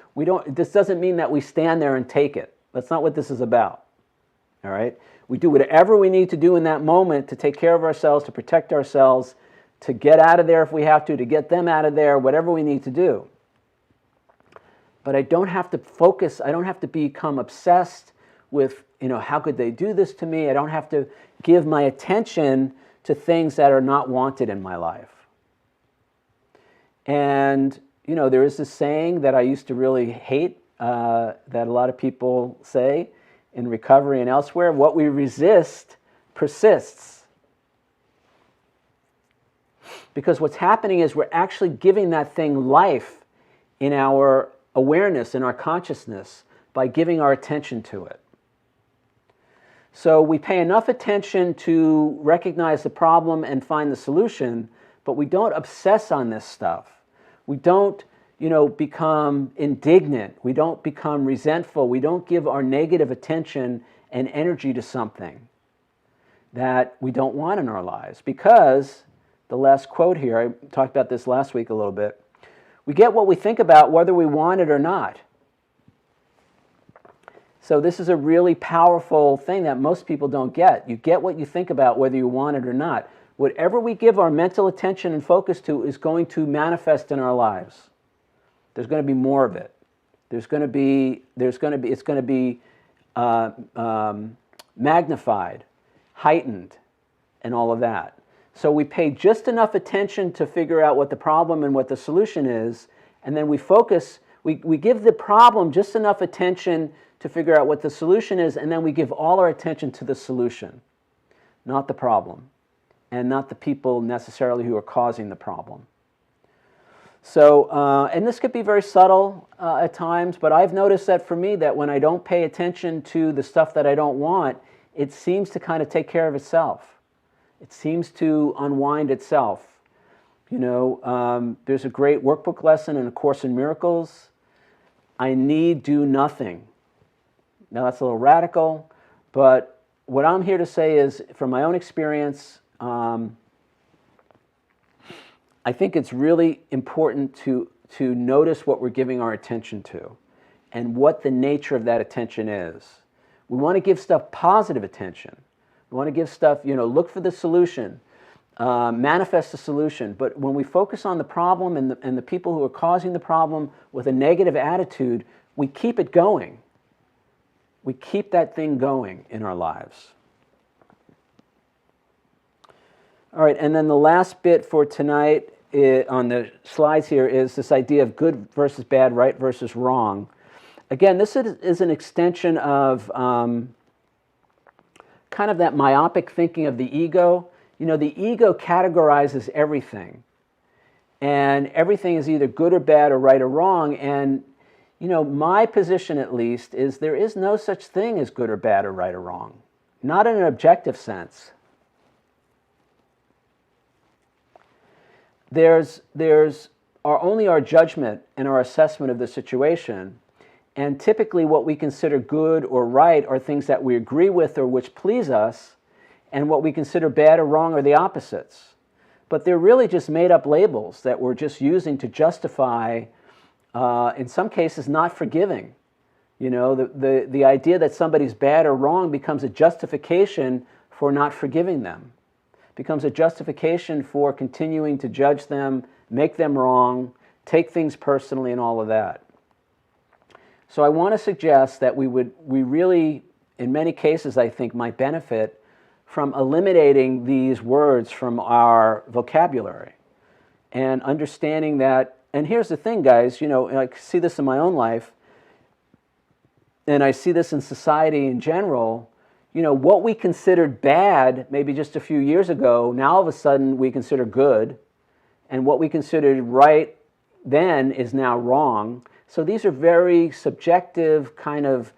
this doesn't mean that we stand there and take it. That's not what this is about. All right? We do whatever we need to do in that moment to take care of ourselves, to protect ourselves, to get out of there if we have to get them out of there, whatever we need to do. But I don't have to focus, I don't have to become obsessed with, how could they do this to me? I don't have to give my attention to things that are not wanted in my life. And, there is this saying that I used to really hate, that a lot of people say in recovery and elsewhere, what we resist persists. Because what's happening is we're actually giving that thing life in our awareness, in our consciousness, by giving our attention to it. So we pay enough attention to recognize the problem and find the solution, but we don't obsess on this stuff. We don't, become indignant. We don't become resentful. We don't give our negative attention and energy to something that we don't want in our lives. Because the last quote here, I talked about this last week a little bit, we get what we think about whether we want it or not. So this is a really powerful thing that most people don't get. You get what you think about whether you want it or not. Whatever we give our mental attention and focus to is going to manifest in our lives. There's going to be more of it. It's going to be magnified, heightened, and all of that. So we pay just enough attention to figure out what the problem and what the solution is, and then we focus, we give the problem just enough attention to figure out what the solution is, and then we give all our attention to the solution, not the problem, and not the people necessarily who are causing the problem. So, and this could be very subtle at times, but I've noticed that for me, that when I don't pay attention to the stuff that I don't want, it seems to kind of take care of itself. It seems to unwind itself. There's a great workbook lesson in A Course in Miracles. I need do nothing. Now that's a little radical, but what I'm here to say is, from my own experience, I think it's really important to notice what we're giving our attention to and what the nature of that attention is. We want to give stuff positive attention. We want to give stuff, look for the solution, manifest the solution. But when we focus on the problem and the people who are causing the problem with a negative attitude, we keep it going. We keep that thing going in our lives. All right, and then the last bit for tonight on the slides here is this idea of good versus bad, right versus wrong. Again, this is an extension of kind of that myopic thinking of the ego. The ego categorizes everything. And everything is either good or bad or right or wrong. And, my position at least is there is no such thing as good or bad or right or wrong. Not in an objective sense. There's only our judgment and our assessment of the situation, and typically what we consider good or right are things that we agree with or which please us, and what we consider bad or wrong are the opposites. But they're really just made up labels that we're just using to justify, in some cases, not forgiving. You know, the idea that somebody's bad or wrong becomes a justification for not forgiving them, becomes a justification for continuing to judge them, make them wrong, take things personally, and all of that. So I want to suggest that we really, in many cases, I think, might benefit from eliminating these words from our vocabulary and understanding that. And here's the thing, guys, you know, I see this in my own life, and I see this in society in general. You know, what we considered bad maybe just a few years ago, now all of a sudden we consider good, and what we considered right then is now wrong. So these are very subjective, kind of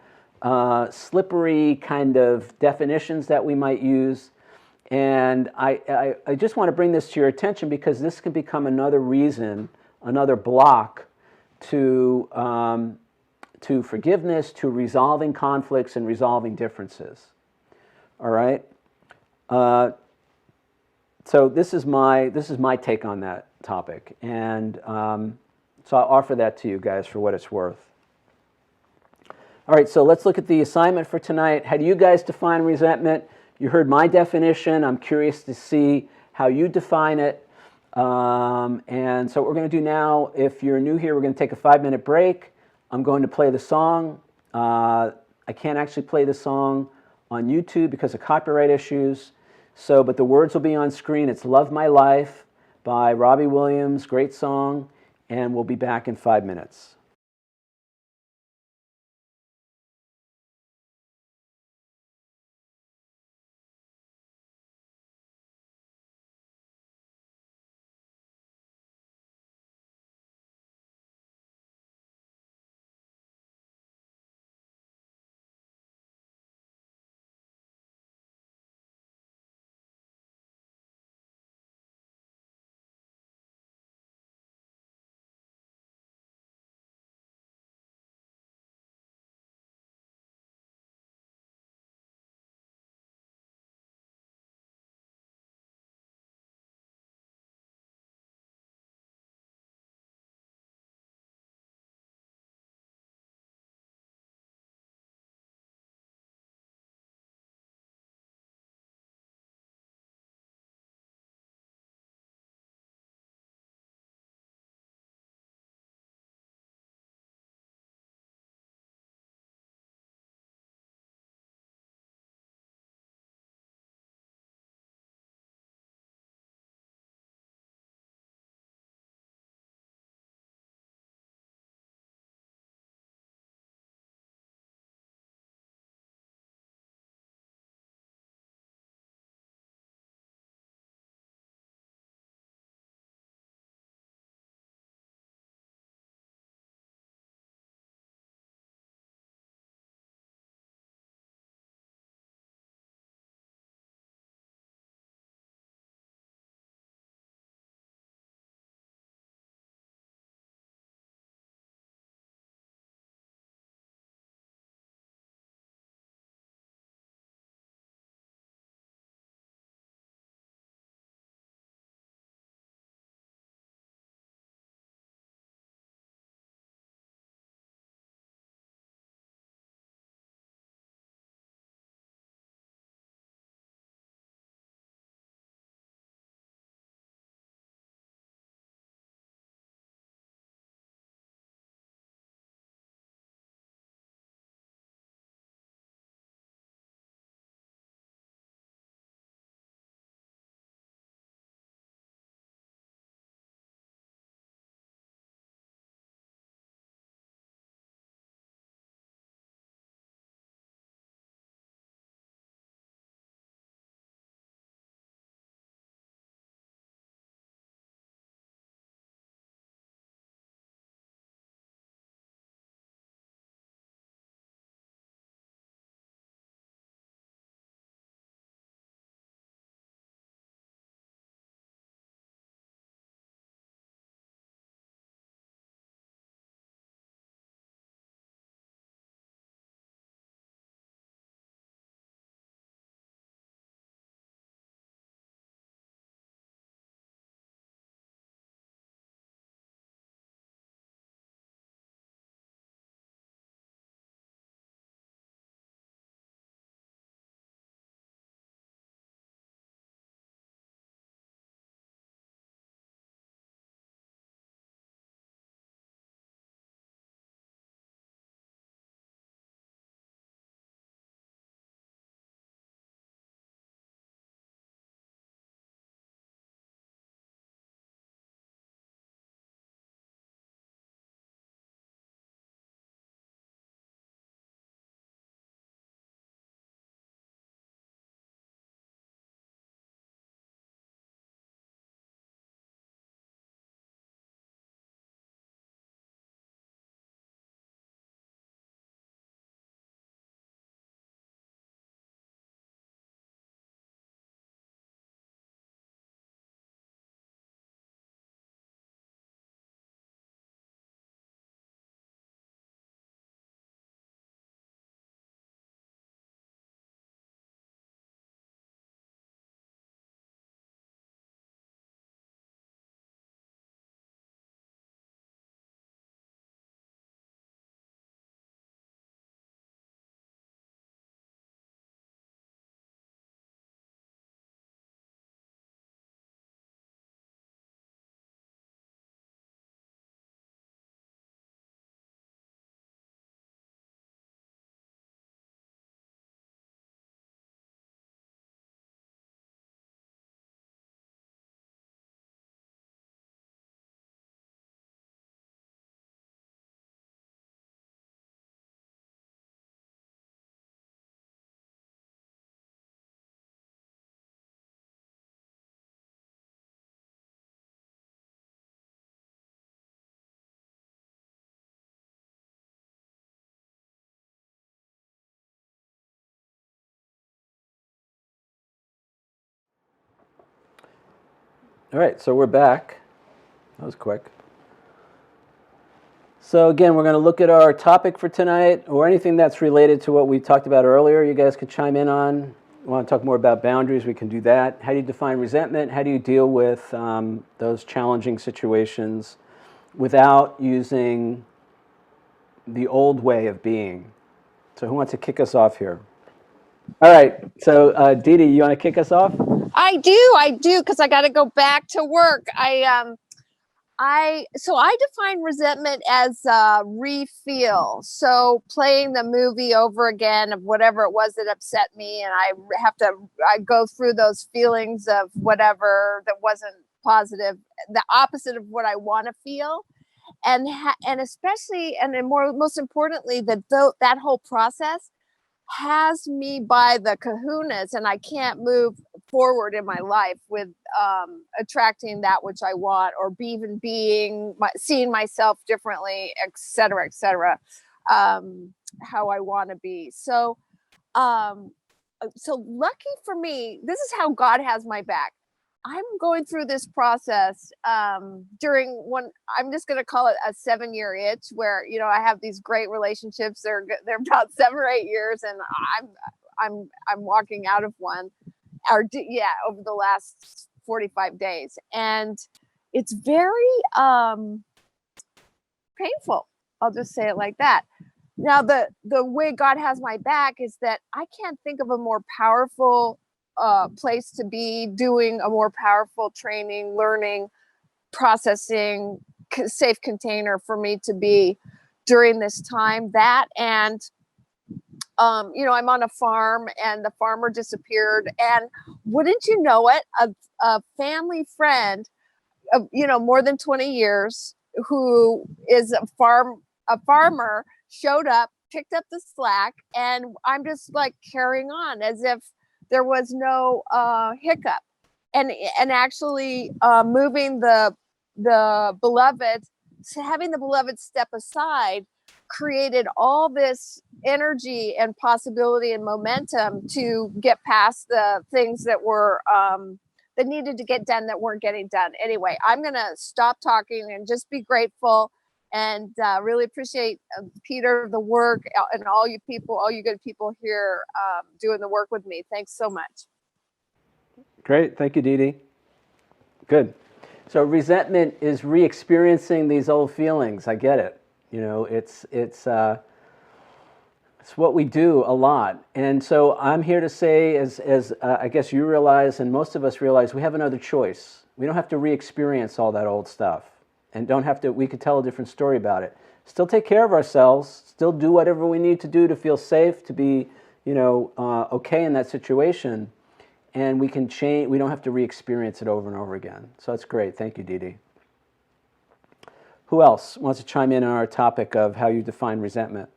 slippery kind of definitions that we might use. And I just want to bring this to your attention because this can become another reason, another block to forgiveness, to resolving conflicts and resolving differences. All right? So this is my take on that topic. And so I'll offer that to you guys for what it's worth. All right, so let's look at the assignment for tonight. How do you guys define resentment? You heard my definition. I'm curious to see how you define it. And so what we're going to do now, if you're new here, we're going to take a 5-minute break. I'm going to play the song. I can't actually play the song on YouTube because of copyright issues. So, but the words will be on screen. It's Love My Life by Robbie Williams. Great song. And we'll be back in 5 minutes. All right, so we're back. That was quick. So again, we're going to look at our topic for tonight, or anything that's related to what we talked about earlier. You guys can chime in on. You want to talk more about boundaries? We can do that. How do you define resentment? How do you deal with those challenging situations without using the old way of being? So who wants to kick us off here? All right. So Dee Dee, you want to kick us off? I do, because I got to go back to work. I define resentment as re-feel. So playing the movie over again of whatever it was that upset me, and I go through those feelings of whatever that wasn't positive, the opposite of what I want to feel, and especially and then most importantly that whole process has me by the kahunas, and I can't move forward in my life with attracting that which I want, or even seeing myself differently, et cetera, how I want to be. So lucky for me, this is how God has my back. I'm going through this process during one. I'm just going to call it a 7-year itch, where I have these great relationships. They're about 7 or 8 years, and I'm walking out of one, over the last 45 days, and it's very painful. I'll just say it like that. Now, the way God has my back is that I can't think of a more powerful place to be doing a more powerful training, learning, processing, safe container for me to be during this time. That and I'm on a farm, and the farmer disappeared, and wouldn't you know it, a family friend of more than 20 years, who is a farmer, showed up, picked up the slack, and I'm just like carrying on as if there was no hiccup, and actually moving the beloved, having the beloved step aside, created all this energy and possibility and momentum to get past the things that were that needed to get done that weren't getting done. Anyway, I'm going to stop talking and just be grateful, and really appreciate Peter, the work, and all you good people here doing the work with me. Thanks so much. Great. Thank you, Dee Dee. Good. So resentment is re-experiencing these old feelings. I get it. It's what we do a lot. And so I'm here to say, as I guess you realize, and most of us realize, we have another choice. We don't have to re-experience all that old stuff, and we could tell a different story about it. Still take care of ourselves, still do whatever we need to do to feel safe, to be, okay in that situation. And we can change. We don't have to re-experience it over and over again. So that's great. Thank you, Dee Dee. Who else wants to chime in on our topic of how you define resentment?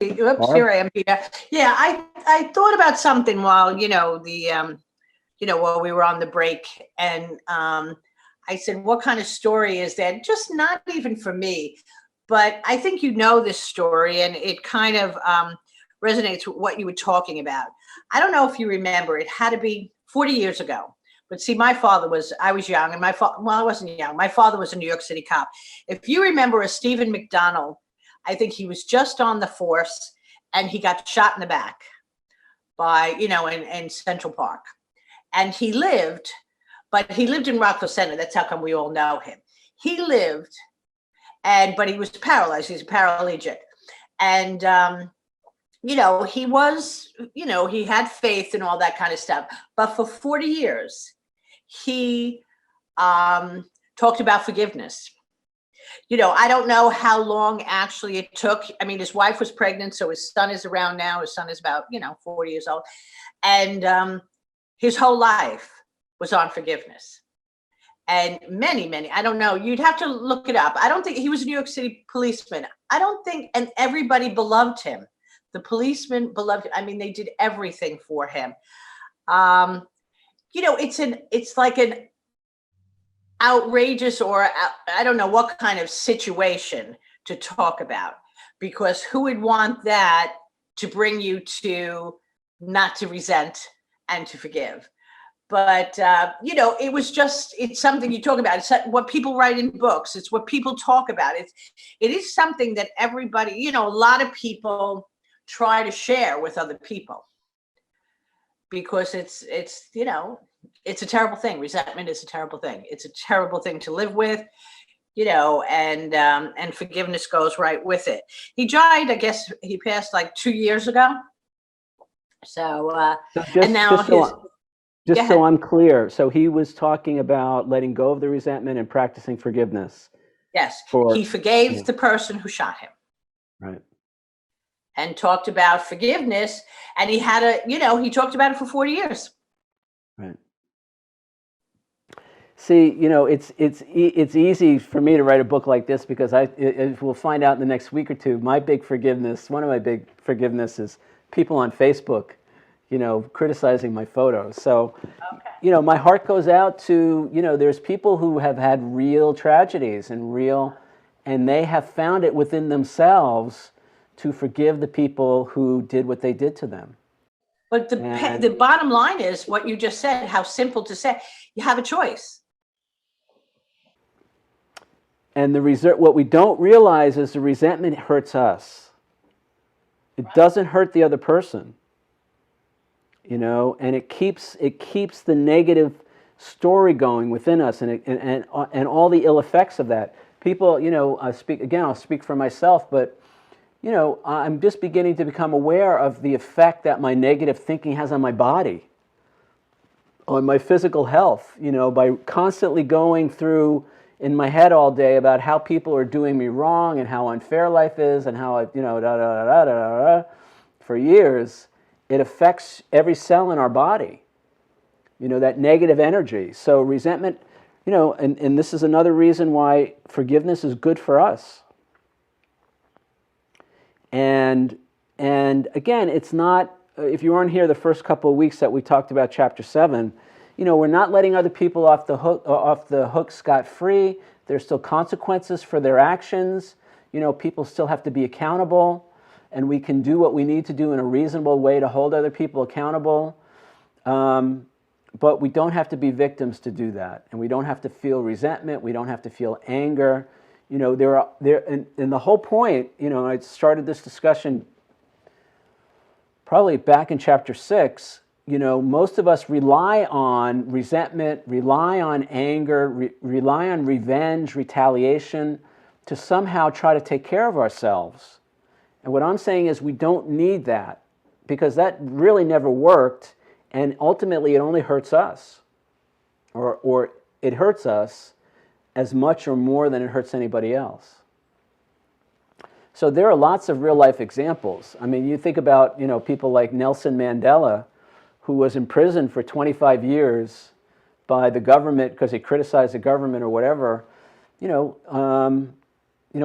Oops, here I am, Peter. Yeah, I thought about something while while we were on the break, and I said, what kind of story is that? Just not even for me, but I think this story, and it kind of resonates with what you were talking about. I don't know if you remember, it had to be 40 years ago. But see, I was young, and I wasn't young. My father was a New York City cop. If you remember a Stephen McDonald, I think he was just on the force, and he got shot in the back by, in Central Park. And he lived, but he lived in Rockville Center. That's how come we all know him. He lived, but he was paralyzed. He's a paraplegic. And, he was, he had faith and all that kind of stuff. But for 40 years, he talked about forgiveness. I don't know how long actually it took. I mean, his wife was pregnant, so his son is around now. His son is about, 40 years old. And his whole life was on forgiveness. And many, I don't know, you'd have to look it up. I don't think he was a New York City policeman. And everybody beloved him. The policemen beloved him. I mean, they did everything for him. It's like an outrageous, or I don't know what kind of situation to talk about, because who would want that to bring you to not to resent and to forgive? But it was just, it's something you talk about. It's what people write in books. It's what people talk about. It is something that everybody, a lot of people try to share with other people, because it's a terrible thing. Resentment is a terrible thing. It's a terrible thing to live with, and forgiveness goes right with it. He died, I guess he passed like 2 years ago. So, and now just so I'm clear, so he was talking about letting go of the resentment and practicing forgiveness. Yes, he forgave the person who shot him. Right. And talked about forgiveness, and he had he talked about it for 40 years. Right. See, it's easy for me to write a book like this, because we'll find out in the next week or two, one of my big forgiveness is people on Facebook, criticizing my photos. So, my heart goes out to, there's people who have had real tragedies and they have found it within themselves to forgive the people who did what they did to them. But the bottom line is what you just said, how simple to say. You have a choice. And what we don't realize is the resentment hurts us. It doesn't hurt the other person. And it keeps the negative story going within us, and all the ill effects of that. People, I'll speak for myself, but I'm just beginning to become aware of the effect that my negative thinking has on my body, on my physical health, by constantly going through in my head all day about how people are doing me wrong and how unfair life is and how for years. It affects every cell in our body, that negative energy. So resentment, and this is another reason why forgiveness is good for us. And again, it's not, if you weren't here the first couple of weeks that we talked about chapter 7, we're not letting other people off the hook scot-free. There's still consequences for their actions. People still have to be accountable. And we can do what we need to do in a reasonable way to hold other people accountable. But we don't have to be victims to do that. And we don't have to feel resentment. We don't have to feel anger. And the whole point, I started this discussion probably back in chapter 6. Most of us rely on resentment, rely on anger, rely on revenge, retaliation to somehow try to take care of ourselves. And what I'm saying is we don't need that, because that really never worked, and ultimately it only hurts us, or it hurts us as much or more than it hurts anybody else. So there are lots of real life examples. I mean, you think about people like Nelson Mandela, who was imprisoned for 25 years by the government because he criticized the government or whatever.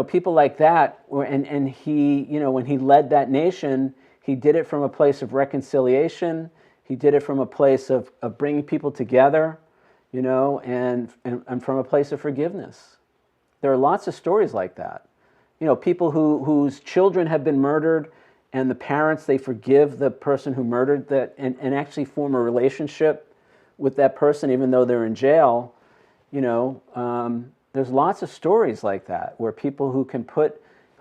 People like that, and he, when he led that nation, he did it from a place of reconciliation. He did it from a place of bringing people together, and from a place of forgiveness. There are lots of stories like that. People whose children have been murdered, and the parents, they forgive the person who murdered that, and actually form a relationship with that person even though they're in jail. There's lots of stories like that where people who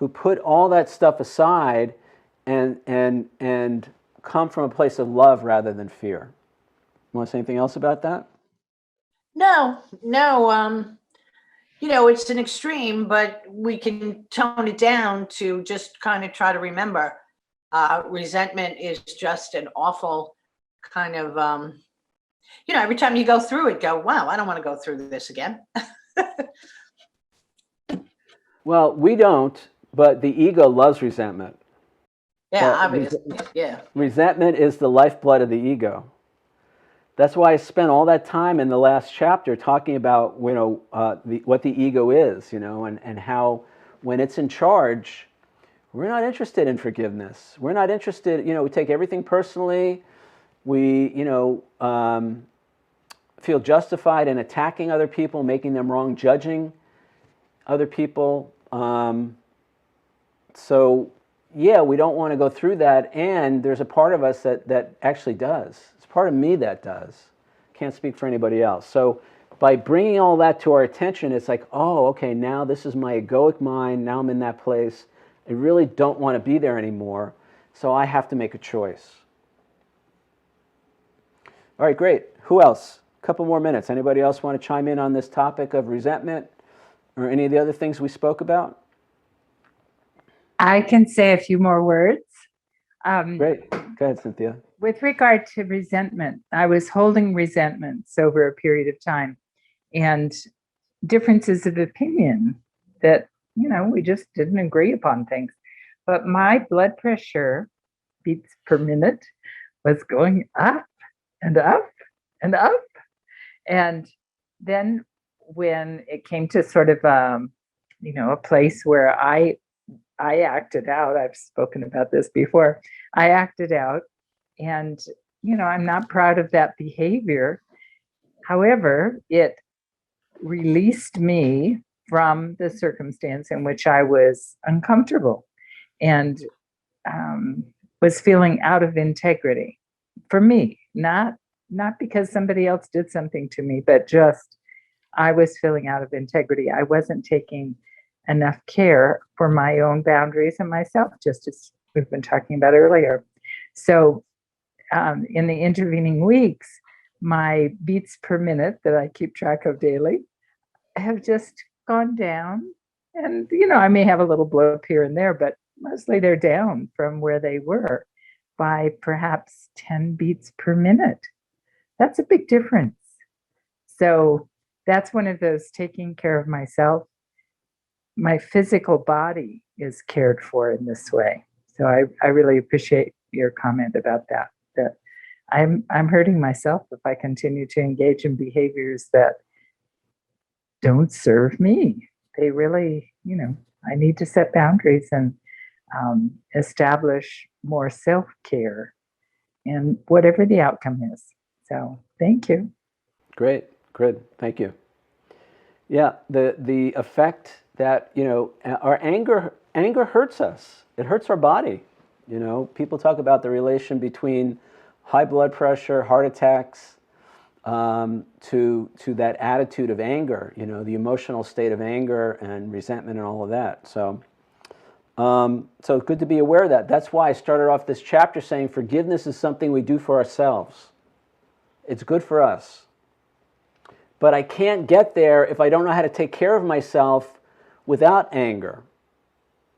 put all that stuff aside and come from a place of love rather than fear. You want to say anything else about that? No. It's an extreme, but we can tone it down to just kind of try to remember resentment is just an awful kind of, every time you go through it, go, wow, I don't want to go through this again. Well, we don't, but the ego loves resentment. Yeah, obviously. Yeah. Resentment is the lifeblood of the ego. That's why I spent all that time in the last chapter talking about, what the ego is, and how when it's in charge, we're not interested in forgiveness. We're not interested, we take everything personally. We, feel justified in attacking other people, making them wrong, judging other people. So yeah, we don't want to go through that. And there's a part of us that actually does. It's part of me that does. Can't speak for anybody else. So by bringing all that to our attention, it's like, oh, okay, now this is my egoic mind. Now I'm in that place. I really don't want to be there anymore. So I have to make a choice. All right, great. Who else? A couple more minutes. Anybody else want to chime in on this topic of resentment or any of the other things we spoke about? I can say a few more words. Great. Go ahead, Cynthia. With regard to resentment, I was holding resentments over a period of time and differences of opinion that, we just didn't agree upon things. But my blood pressure, beats per minute, was going up and up and up. And then when it came to sort of, a place where I acted out, I've spoken about this before, I acted out. And, I'm not proud of that behavior. However, it released me from the circumstance in which I was uncomfortable and was feeling out of integrity for me, not because somebody else did something to me, but just I was feeling out of integrity. I wasn't taking enough care for my own boundaries and myself, just as we've been talking about earlier. So in the intervening weeks, my beats per minute that I keep track of daily have just gone down. And, I may have a little blow up here and there, but mostly they're down from where they were by perhaps 10 beats per minute. That's a big difference. So that's one of those taking care of myself. My physical body is cared for in this way. So I really appreciate your comment about that I'm hurting myself if I continue to engage in behaviors that don't serve me. They really, I need to set boundaries and establish more self-care and whatever the outcome is. So thank you. Great. Good. Thank you. Yeah, the effect that, our anger hurts us. It hurts our body. People talk about the relation between high blood pressure, heart attacks, to that attitude of anger, the emotional state of anger and resentment and all of that. So good to be aware of that. That's why I started off this chapter saying forgiveness is something we do for ourselves. It's good for us. But I can't get there if I don't know how to take care of myself without anger.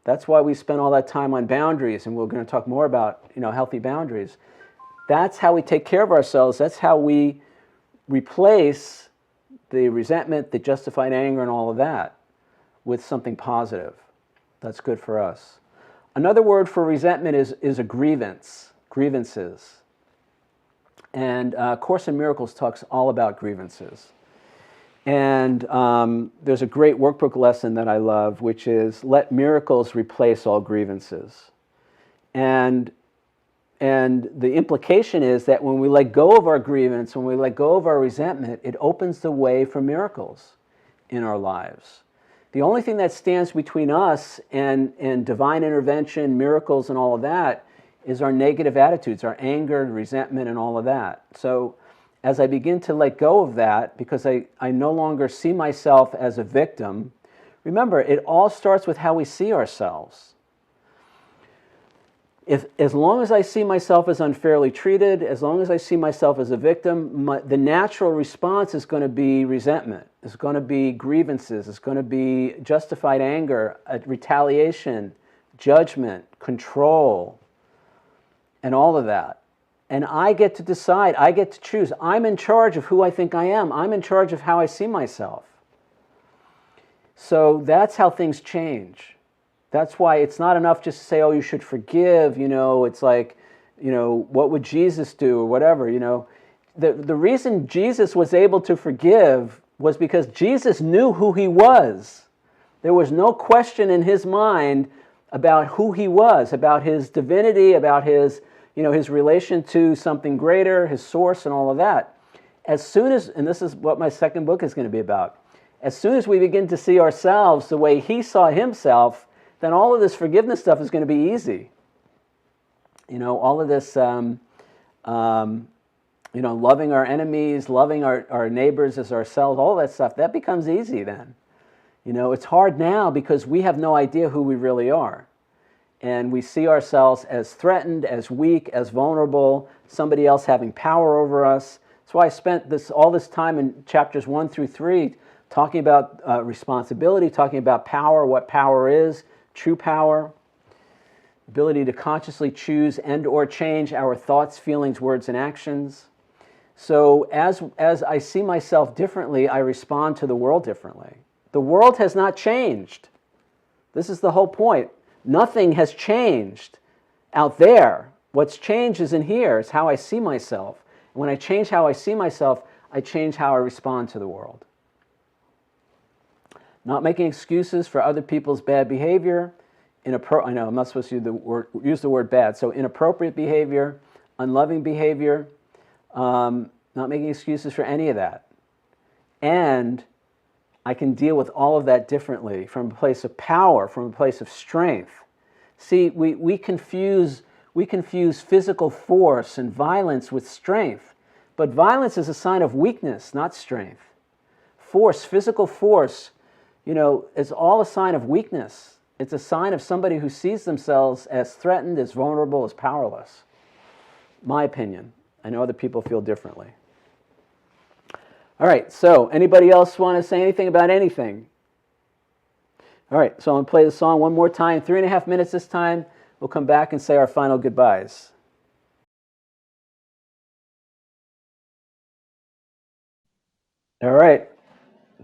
That's why we spend all that time on boundaries, and we're going to talk more about, healthy boundaries. That's how we take care of ourselves. That's how we replace the resentment, the justified anger, and all of that with something positive. That's good for us. Another word for resentment is a grievance, grievances. And Course in Miracles talks all about grievances. And there's a great workbook lesson that I love, which is let miracles replace all grievances. And the implication is that when we let go of our grievance, when we let go of our resentment, it opens the way for miracles in our lives. The only thing that stands between us and divine intervention, miracles, and all of that is our negative attitudes, our anger, resentment, and all of that. So as I begin to let go of that, because I no longer see myself as a victim, remember, it all starts with how we see ourselves. As long as I see myself as unfairly treated, as long as I see myself as a victim, the natural response is going to be resentment. It's going to be grievances. It's going to be justified anger, retaliation, judgment, control, and all of that. And I get to decide. I get to choose. I'm in charge of who I think I am. I'm in charge of how I see myself. So that's how things change. That's why it's not enough just to say, oh, you should forgive, it's like, what would Jesus do or whatever, The reason Jesus was able to forgive was because Jesus knew who he was. There was no question in his mind about who he was, about his divinity, about his, his relation to something greater, his source and all of that. As soon as, and this is what my second book is going to be about, as soon as we begin to see ourselves the way he saw himself, then all of this forgiveness stuff is going to be easy. All of this loving our enemies, loving our neighbors as ourselves, all that stuff, that becomes easy then. It's hard now because we have no idea who we really are. And we see ourselves as threatened, as weak, as vulnerable, somebody else having power over us. That's why I spent all this time in chapters 1 through 3 talking about responsibility, talking about power, what power is, true power, ability to consciously choose and or change our thoughts, feelings, words, and actions. So as I see myself differently, I respond to the world differently. The world has not changed. This is the whole point. Nothing has changed out there. What's changed is in here. It's how I see myself. And when I change how I see myself, I change how I respond to the world. Not making excuses for other people's bad behavior. I know I'm not supposed to use the word bad. So inappropriate behavior, unloving behavior, not making excuses for any of that. And I can deal with all of that differently from a place of power, from a place of strength. See, we confuse physical force and violence with strength, but violence is a sign of weakness, not strength. Force, physical force, is all a sign of weakness. It's a sign of somebody who sees themselves as threatened, as vulnerable, as powerless. My opinion. I know other people feel differently. All right, so anybody else want to say anything about anything? All right, so I'm going to play the song one more time, 3.5 minutes this time. We'll come back and say our final goodbyes. All right,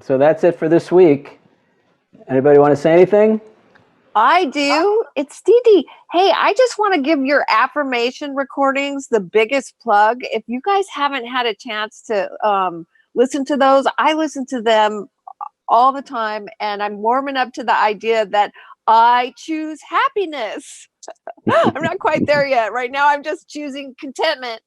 so that's it for this week. Anybody want to say anything? I do. It's Dee Dee. Hey, I just want to give your affirmation recordings the biggest plug. If you guys haven't had a chance to listen to those, I listen to them all the time, and I'm warming up to the idea that I choose happiness. I'm not quite there yet. Right now, I'm just choosing contentment.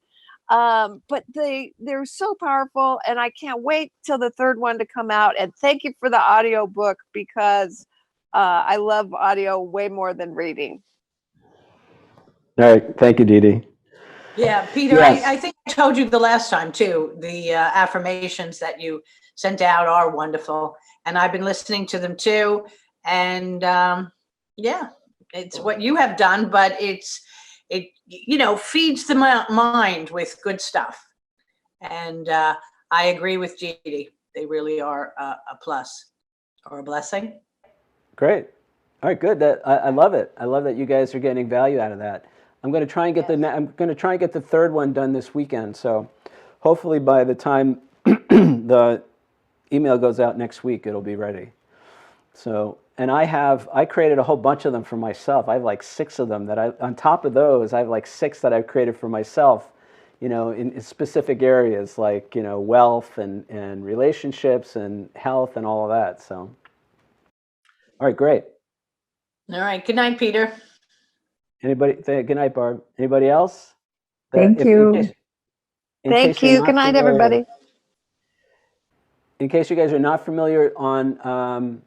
But they're so powerful, and I can't wait till the third one to come out. And thank you for the audiobook, because I love audio way more than reading. All right, thank you, Dee Dee. Yeah, Peter, Yes. I think I told you the last time too, the affirmations that you sent out are wonderful. And I've been listening to them too. And yeah, it's what you have done, but it feeds the mind with good stuff. And I agree with Judy. They really are a plus or a blessing. Great. All right, good. I love it. I love that you guys are getting value out of that. I'm going to try and get the third one done this weekend. So hopefully by the time the email goes out next week, it'll be ready. So, and I created a whole bunch of them for myself. I have like 6 of them on top of those, I have like 6 that I've created for myself, in specific areas like, wealth and relationships and health and all of that. So, all right, great. All right. Good night, Peter. Good night, Barb. Anybody else? Thank you. Thank you. Good night, everybody. In case you guys are not familiar, on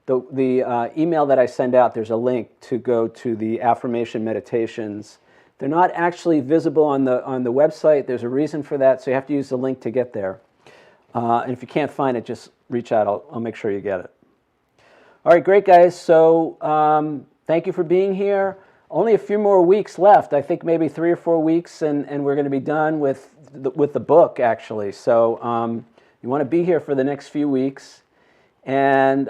the email that I send out, there's a link to go to the affirmation meditations. They're not actually visible on the website. There's a reason for that, so you have to use the link to get there. And if you can't find it, just reach out. I'll make sure you get it. All right, great, guys. So thank you for being here. Only a few more weeks left. I think maybe 3 or 4 weeks, and we're going to be done with the book, actually. So you want to be here for the next few weeks, and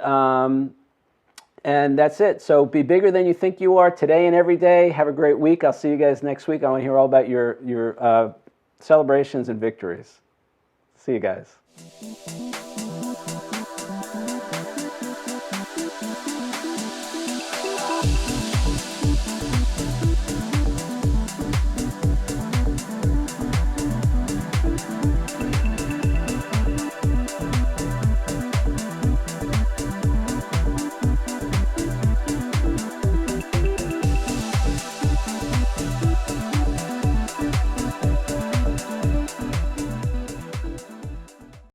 that's it. So be bigger than you think you are today and every day. Have a great week. I'll see you guys next week. I want to hear all about your celebrations and victories. See you guys.